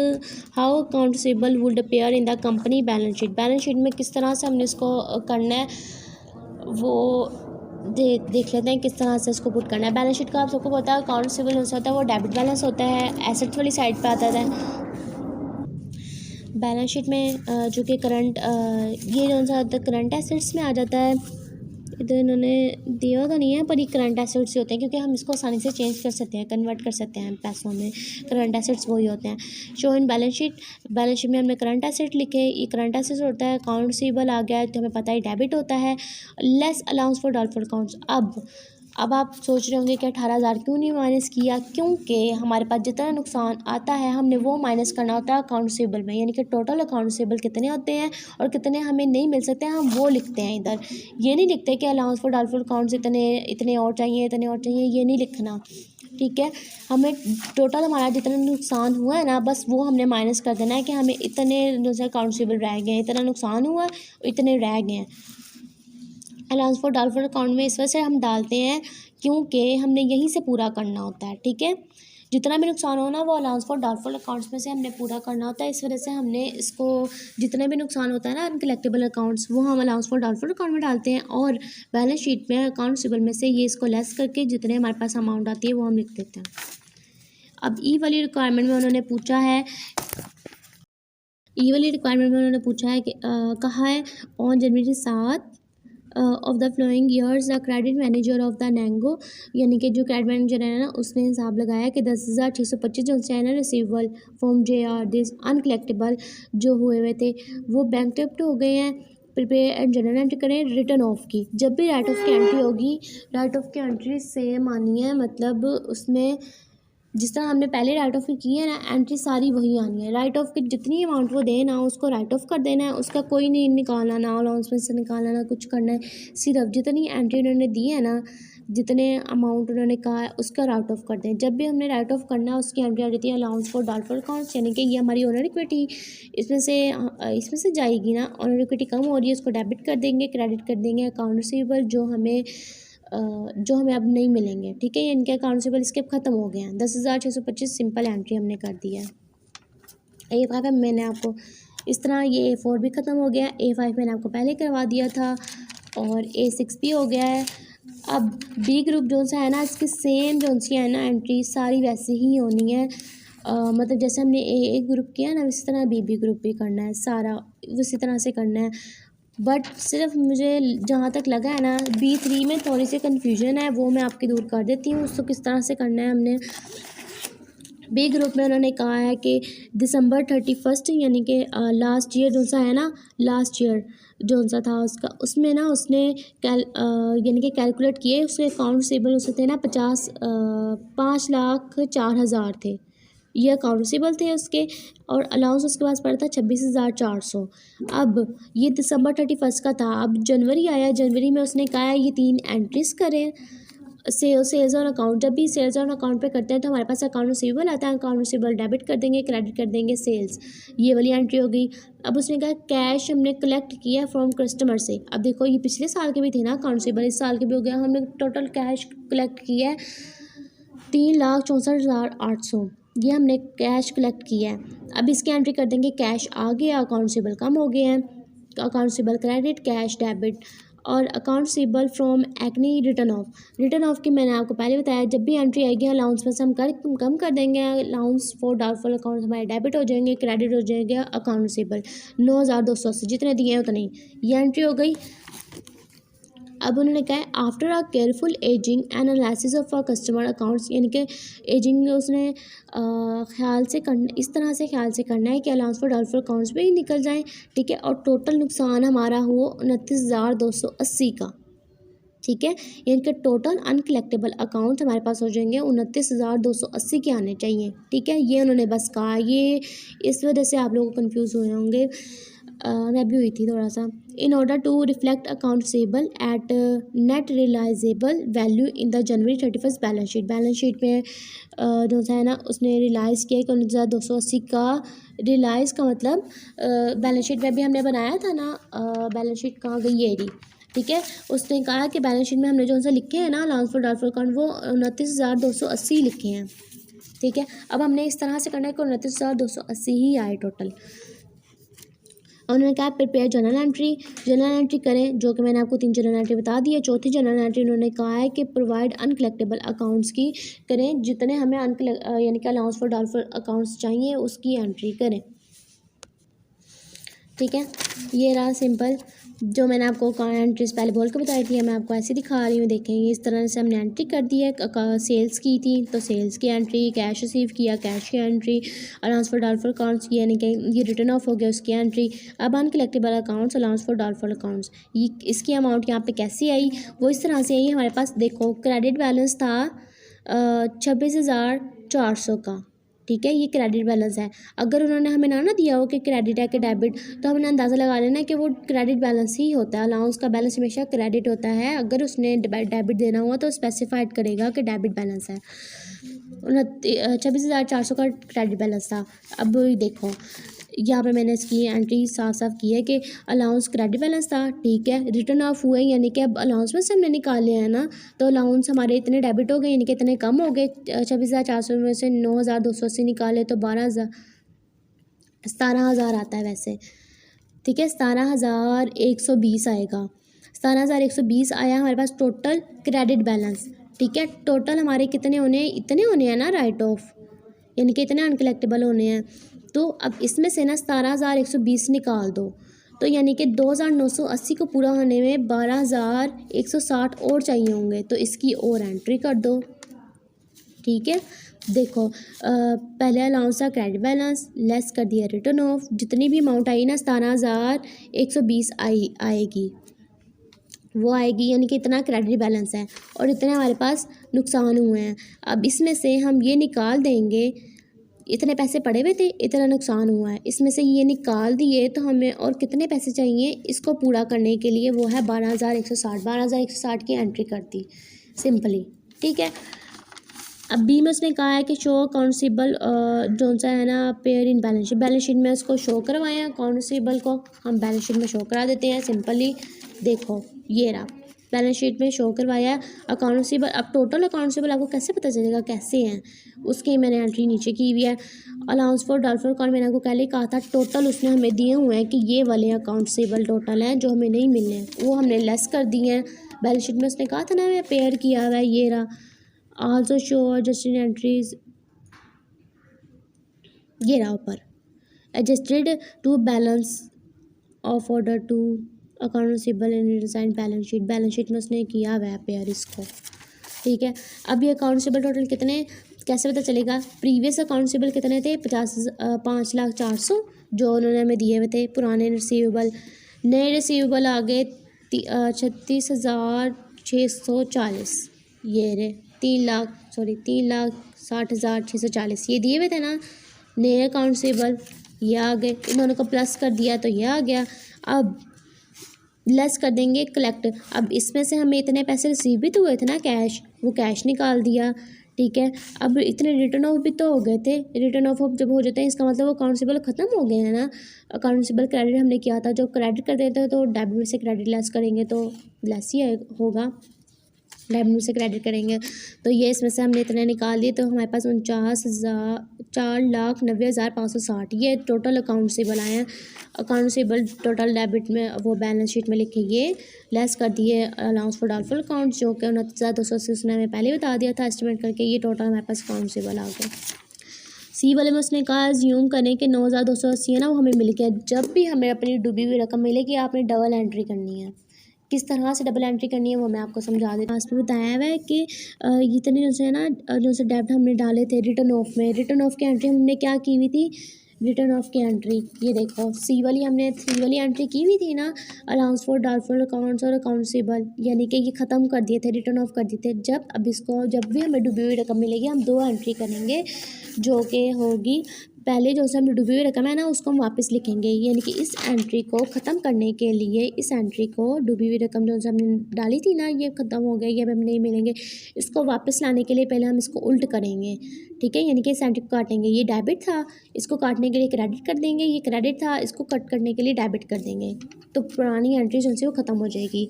how account receivable would appear in the company balance sheet. Balance sheet में किस तरह से हमने इसको करना है वो देख लेते हैं किस तरह से इसको पुट करना है। बैलेंस शीट का आप सबको पता है अकाउंट रिसीवेबल होता है वो डेबिट बैलेंस होता है, एसेट्स वाली साइड पे आता है। बैलेंस शीट में जो कि करंट ये जो सा करंट एसेट्स में आ जाता है, इधर इन्होंने दिया तो नहीं है पर ये करंट एसेट्स होते हैं क्योंकि हम इसको आसानी से चेंज कर सकते हैं, कन्वर्ट कर सकते हैं पैसों में। करंट एसेट्स वही होते हैं। शो इन बैलेंस शीट में हमने करंट एसेट लिखे, ये करंट एसेट्स होता है। अकाउंट रिसीवेबल आ गया तो हमें पता है डेबिट होता है। Less allowance for doubtful accounts. अब आप सोच रहे होंगे कि 18,000 क्यों नहीं माइनस किया, क्योंकि हमारे पास जितना नुकसान आता है हमने वो माइनस करना होता है अकाउंट रिसीवेबल में, यानी कि टोटल अकाउंट रिसीवेबल कितने होते हैं और कितने हमें नहीं मिल सकते हैं हम वो लिखते हैं इधर। ये नहीं लिखते कि अलाउंस फॉर डॉलफॉर अकाउंट्स इतने और चाहिए, ये नहीं लिखना। ठीक है, हमें टोटल हमारा जितना नुकसान हुआ है ना बस वो हमने माइनस कर देना है कि हमें इतने अकाउंट रिसीवेबल रह गए हैं, इतना नुकसान हुआ इतने रह गए हैं। अलाउंस फॉर डॉलफॉर अकाउंट में इस वजह से हम डालते हैं क्योंकि हमने यहीं से पूरा करना होता है। ठीक है, जितना भी नुकसान हो ना वो अलाउंस फॉर डॉलफॉर अकाउंट्स में से हमने पूरा करना होता है। इस वजह से हमने इसको जितना भी नुकसान होता है ना अनकलेक्टेबल अकाउंट्स वो हम अलाउंस फॉर डॉलफॉर अकाउंट में डालते हैं और बैलेंस शीट में अकाउंट रिसीवेबल में से ये इसको लेस करके जितने हमारे पास अमाउंट आती है वो हम लिख देते हैं। अब ई वाली रिक्वायरमेंट में उन्होंने पूछा है कि कहा है on January 7 of the following years the credit manager of the Nango, यानी कि जो क्रेडिट मैनेजर है ना उसने हिसाब लगाया कि 10,625 जो है ना receivable from JR this uncollectible जो हुए थे वो बैंकक्रप्ट हो गए हैं। प्रिपेयर एंड जनरल एंट्री करें रिटर्न ऑफ की। जब भी राइट ऑफ की एंट्री होगी, राइट ऑफ की एंट्री सेम आनी है, मतलब उसमें जिस तरह हमने पहले राइट ऑफ की है ना एंट्री सारी वही आनी है। राइट ऑफ की जितनी अमाउंट वो दे ना उसको राइट ऑफ कर देना है, उसका कोई नहीं निकालना, ना अलाउंस में से निकालना ना कुछ करना है। सिर्फ जितनी एंट्री उन्होंने दी है ना, जितने अमाउंट उन्होंने कहा है उसका राइट ऑफ कर दें। जब भी हमने राइट ऑफ करना है उसकी एंट्री आ जाती है अलाउंस फॉर डॉलफॉर अकाउंट्स, यानी कि ये हमारी ऑनर इक्विटी इसमें से जाएगी ना। ऑनर इक्विटी कम हो रही है उसको डेबिट कर देंगे, क्रेडिट कर देंगे अकाउंट रिसीवेबल जो हमें अब नहीं मिलेंगे। ठीक है, इनके अकाउंट रिसीवेबल इसके अब ख़त्म हो गए हैं। 10,625 सिंपल एंट्री हमने कर दी है। A5 मैंने आपको इस तरह ये A4 भी ख़त्म हो गया, A5 मैंने आपको पहले करवा दिया था और A6 भी हो गया है। अब बी ग्रुप जो सा है ना इसकी सेम जो सी है ना एंट्री सारी वैसे ही होनी है। मतलब जैसे हमने ए ग्रुप किया ना उसी तरह बी ग्रुप भी करना है, सारा उसी तरह से करना है। बट सिर्फ मुझे जहाँ तक लगा है ना B3 में थोड़ी सी कन्फ्यूजन है, वो मैं आपकी दूर कर देती हूँ। उसको किस तरह से करना है हमने बी ग्रुप में उन्होंने कहा है कि दिसंबर 31 यानी कि लास्ट ईयर जो सा है ना, लास्ट ईयर जो सा था उसका उसमें ना उसने यानी कि कैलकुलेट किए उसके अकाउंट रिसीवेबल उससे थे ना 5,04,000 थे, ये अकाउंट रिसीवेबल थे उसके, और अलाउंस उसके पास पड़ा था 26,400। अब ये दिसंबर 31 का था, अब जनवरी आया, जनवरी में उसने कहा है ये 3 एंट्रीज करें सेल्स ऑन अकाउंट। जब भी सेल्स ऑन अकाउंट पे करते हैं तो हमारे पास अकाउंट रिसीवेबल आता है, अकाउंट रिसीवेबल डेबिट कर देंगे, क्रेडिट कर देंगे सेल्स, ये वाली एंट्री हो गई। अब उसने कहा कैश हमने कलेक्ट किया फ्रॉम कस्टमर से। अब देखो ये पिछले साल के भी थे ना अकाउंट रिसीवेबल, इस साल के भी हो गया। हमने टोटल कैश कलेक्ट किया है 3,64,800, ये हमने कैश कलेक्ट किया है। अब इसकी एंट्री कर देंगे कैश आ गया, अकाउंट रिसीवेबल कम हो गए हैं, account receivable credit cash debit. और account receivable from Acme return of की मैंने आपको पहले बताया, जब भी एंट्री आएगी अलाउंस में से हम कम कर देंगे, अलाउंस फॉर डाउटफुल अकाउंट हमारे डेबिट हो जाएंगे, क्रेडिट हो जाएगा अकाउंट रिसीवेबल 9,280 जितने दिए हैं उतने ही, ये एंट्री हो गई। अब उन्होंने कहा है after a careful ageing and analysis of a customer accounts, यानी कि एजिंग उसने ख्याल से करना, इस तरह से ख्याल से करना है कि अलाउंस फॉर डाउटफुल अकाउंट्स भी निकल जाएं, ठीक है, और टोटल नुकसान हमारा हो 29,280 का, ठीक है, यानी कि टोटल अनकलेक्टेबल अकाउंट हमारे पास हो जाएंगे 29,280 के आने चाहिए, ठीक है। ये उन्होंने बस कहा, ये इस वजह से आप लोग कन्फ्यूज़ हुए होंगे, मैं भी हुई थी थोड़ा सा। In order to reflect account receivable at net realizable value in the January 31 balance sheet में जो सा है ना उसने रियलाइज़ किया कि 29,280 का रियलाइज़ का मतलब बैलेंस शीट में भी हमने बनाया था ना, बैलेंस शीट कहाँ गई ये रही, ठीक है। उसने कहा कि बैलेंस शीट में हमने जो सा लिखे हैं ना अलाउंस फॉर डाउटफुल अकाउंट वो 29,280 लिखे हैं, ठीक है। अब हमने इस तरह से करना है कि 29,280 ही आए टोटल। उन्होंने कहा प्रिपेयर जर्नल एंट्री करें, जो कि मैंने आपको 3 जर्नल एंट्री बता दी है। चौथी जर्नल एंट्री उन्होंने कहा है कि प्रोवाइड अनकलेक्टेबल अकाउंट्स की करें, जितने हमें यानी कि अलाउंस फॉर डाउटफुल अकाउंट्स चाहिए उसकी एंट्री करें, ठीक है। ये रहा सिंपल, जो मैंने आपको एंट्रीज पहले बोल के बताई थी, मैं आपको ऐसे दिखा रही हूँ, देखें इस तरह से हमने एंट्री कर दी है। सेल्स की थी तो सेल्स की एंट्री, कैश रिसीव किया कैश की entry, allowance for doubtful accounts की यानी कि ये रिटर्न ऑफ हो गया उसकी एंट्री। अब uncollectible accounts, allowance for doubtful accounts, ये इसकी अमाउंट यहाँ पे कैसी आई, वो इस तरह से आई हमारे पास। देखो क्रेडिट बैलेंस था 26,400 का, ठीक है, ये क्रेडिट बैलेंस है। अगर उन्होंने हमें ना दिया हो कि क्रेडिट है कि डेबिट, तो हमने अंदाज़ा लगा लेना कि वो क्रेडिट बैलेंस ही होता है। अलाउंस का बैलेंस हमेशा क्रेडिट होता है, अगर उसने डेबिट देना हुआ तो स्पेसिफाइड करेगा कि डेबिट बैलेंस है। 26,400 का क्रेडिट बैलेंस था। अब देखो यहाँ पे मैंने इसकी एंट्री साफ साफ की है कि अलाउंस क्रेडिट बैलेंस था, ठीक है, रिटर्न ऑफ हुए यानी कि अब अलाउंस में से हमने निकाले हैं ना, तो अलाउंस हमारे इतने डेबिट हो गए यानी कि इतने कम हो गए। 26,400 में से 9,280 निकाले तो 17,000 आता है वैसे, ठीक है, 17,120 आएगा। 17,120 आया हमारे पास टोटल क्रेडिट बैलेंस, ठीक है। टोटल हमारे कितने होने हैं, इतने होने हैं ना राइट ऑफ, यानी कि इतने अनकलेक्टेबल होने हैं। तो अब इसमें से ना 17,120 निकाल दो, तो यानी कि 2,980 को पूरा होने में 12,160 और चाहिए होंगे, तो इसकी और एंट्री कर दो, ठीक है। देखो पहले अलाउंस था क्रेडिट बैलेंस, लेस कर दिया रिटर्न ऑफ, जितनी भी अमाउंट आई ना 17,120 आएगी, वो आएगी, यानी कि इतना क्रेडिट बैलेंस है और इतने हमारे पास नुकसान हुए हैं। अब इसमें से हम ये निकाल देंगे, इतने पैसे पड़े हुए थे, इतना नुकसान हुआ है, इसमें से ये निकाल दिए तो हमें और कितने पैसे चाहिए इसको पूरा करने के लिए, वो है 12,160 की एंट्री कर दी सिंपली, ठीक है। अब बी में उसने कहा है कि शो अकाउंट रिसीवेबल जो सा है ना पेयर इन बैलेंस शीट में उसको शो करवाएं, अकाउंट रिसीवेबल को हम बैलेंस शीट में शो करा देते हैं सिंपली। देखो ये रहा बैलेंस शीट में शो करवाया अकाउंट रिसीवेबल। अब टोटल अकाउंट रिसीवेबल आपको कैसे पता चलेगा कैसे हैं, उसकी मैंने एंट्री नीचे की हुई है। अलाउंस फॉर डाउटफुल अकाउंट मैंने आपको पहले कहा था, टोटल उसने हमें दिए हुए हैं कि ये वाले अकाउंट रिसीवेबल टोटल हैं जो हमें नहीं मिलने हैं, वो हमने लेस कर दिए हैं। बैलेंस शीट में उसने कहा था ना मैं पेयर किया हुआ है, ये रहा। आल्सो शो एडजस्टेड एंट्रीज, ये रहा ऊपर, adjusted to balance of order to account receivable in design balance sheet में उसने किया हुआ है पेयर इसको, ठीक है। अब ये अकाउंट रिसीवेबल टोटल कितने कैसे पता चलेगा, प्रीवियस अकाउंट रिसीवेबल कितने थे 5,04,000 जो उन्होंने हमें दिए हुए थे पुराने रिसीवेबल। नए रिसीवेबल आ गए 36,640, ये रे 3,60,640 ये दिए हुए थे ना नए अकाउंट रिसीवेबल, ये आ गए, इन्होंने को प्लस कर दिया तो ये आ गया। अब लेस कर देंगे कलेक्ट, अब इसमें से हमें इतने पैसे रिसीव भी तो हुए थे ना कैश, वो कैश निकाल दिया, ठीक है। अब इतने रिटर्न ऑफ भी तो हो गए थे, रिटर्न ऑफ जब हो जाते हैं इसका मतलब वो अकाउंट रिसीवेबल ख़त्म हो गए हैं ना। अकाउंट रिसीवेबल क्रेडिट हमने किया था, जब क्रेडिट कर देते हैं तो डेबिट में से क्रेडिट लेस करेंगे तो लेस ही होगा, डेबिट में से क्रेडिट करेंगे। तो ये इसमें से हमने इतने निकाल दिए, तो हमारे पास 4,90,560 ये टोटल अकाउंटेबल आए हैं। अकाउंटेबल टोटल डेबिट में वो बैलेंस शीट में लिखे, ये लेस कर दिए अलाउंस फॉर डाउटफुल अकाउंट्स जो कि 29,280 उसने हमें पहले बता दिया था एस्टिमेट करके। ये टोटल हमारे पास अकाउंटेबल आ गया। सी वाले में उसने कहा ज्यूम करें कि 9,280 है ना, वो हमें मिल गया। जब भी हमें अपनी डूबी हुई रकम मिलेगी आपने डबल एंट्री करनी है। किस तरह से डबल एंट्री करनी है वो मैं आपको समझा देती हूँ। पास में बताया हुआ है कि इतने जो से ना जो से डेब्ट हमने डाले थे रिटर्न ऑफ में, रिटर्न ऑफ की एंट्री हमने क्या की हुई थी, रिटर्न ऑफ की एंट्री ये देखो सी वाली एंट्री की हुई थी ना, अलाउंस फॉर डाउटफुल अकाउंट्स और अकाउंटेबल, यानी कि ये ख़त्म कर दिए थे, रिटर्न ऑफ कर दिए थे। जब भी हमें डूबी हुई रकम मिलेगी हम 2 एंट्री करेंगे, जो कि होगी पहले जो से हमने डूबी हुई रकम है ना उसको हम वापस लिखेंगे, यानी कि इस एंट्री को ख़त्म करने के लिए इस एंट्री को डूबी हुई रकम जो से हमने डाली थी ना ये ख़त्म हो गई, ये अब हमें नहीं मिलेंगे, इसको वापस लाने के लिए पहले हम इसको उल्ट करेंगे, ठीक है। यानी कि इस एंट्री को काटेंगे, ये डेबिट था इसको काटने के लिए क्रेडिट कर देंगे, ये क्रेडिट था इसको कट करने के लिए डेबिट कर देंगे, तो पुरानी एंट्री जो से वो ख़त्म हो जाएगी,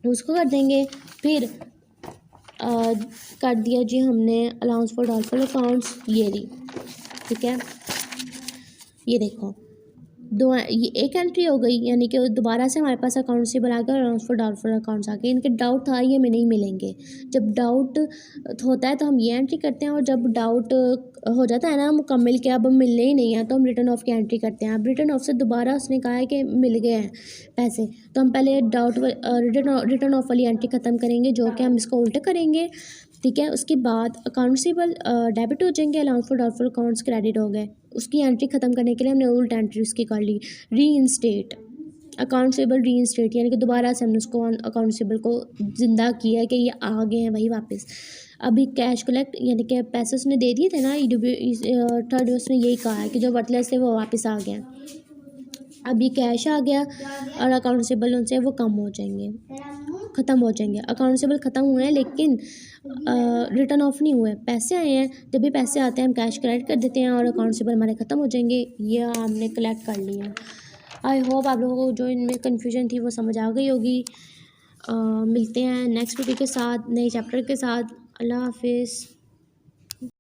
उसको कर देंगे। फिर कर दिया जी हमने अलाउंस फॉर डाउटफुल अकाउंट्स, ये रही, ठीक है। ये देखो ये एक एंट्री हो गई, यानी कि दोबारा से हमारे पास अकाउंटेबल आ गया और अलाउंस फॉर डाउटफुल अकाउंट्स आ गए। इनके डाउट था ये हमें नहीं मिलेंगे, जब डाउट होता है तो हम ये एंट्री करते हैं, और जब डाउट हो जाता है ना मुकम्मल के अब हम मिलने ही नहीं है तो हम रिटर्न ऑफ की एंट्री करते हैं। अब रिटर्न ऑफ से दोबारा उसने कहा है कि मिल गए हैं पैसे, तो हम पहले रिटर्न ऑफ वाली एंट्री ख़त्म करेंगे, जो कि हम इसको उल्टा करेंगे, ठीक है। उसके बाद अकाउंटेबल डेबिट हो जाएंगे, allowance for doubtful accounts credit हो गए। उसकी एंट्री ख़त्म करने के लिए हमने उल्ट एंट्री उसकी कर ली, री इंस्टेट अकाउंटेबल री इंस्टेट, यानी कि दोबारा से हमने उसको अकाउंटेबल को ज़िंदा किया है कि ये आ गए हैं भाई वापस। अभी कैश कलेक्ट यानी कि पैसे उसने दे दिए थे ना, थर्ड उसने यही कहा है कि जो वर्तलेस थे वो वापस आ गए। अभी कैश आ गया और अकाउंटेबल उनसे वो कम हो जाएंगे, ख़त्म हो जाएंगे। अकाउंटेबल ख़त्म हुए हैं लेकिन रिटर्न ऑफ नहीं हुए, पैसे आए हैं। जब भी पैसे आते हैं हम कैश क्रेडिट कर देते हैं और अकाउंटेबल हमारे ख़त्म हो जाएंगे। ये हमने कलेक्ट कर लिया। आई होप आप लोगों को जो इनमें कन्फ्यूजन थी वो समझ आ गई होगी। मिलते हैं नेक्स्ट वीडियो के साथ, नए चैप्टर के साथ। अल्लाह हाफिज़।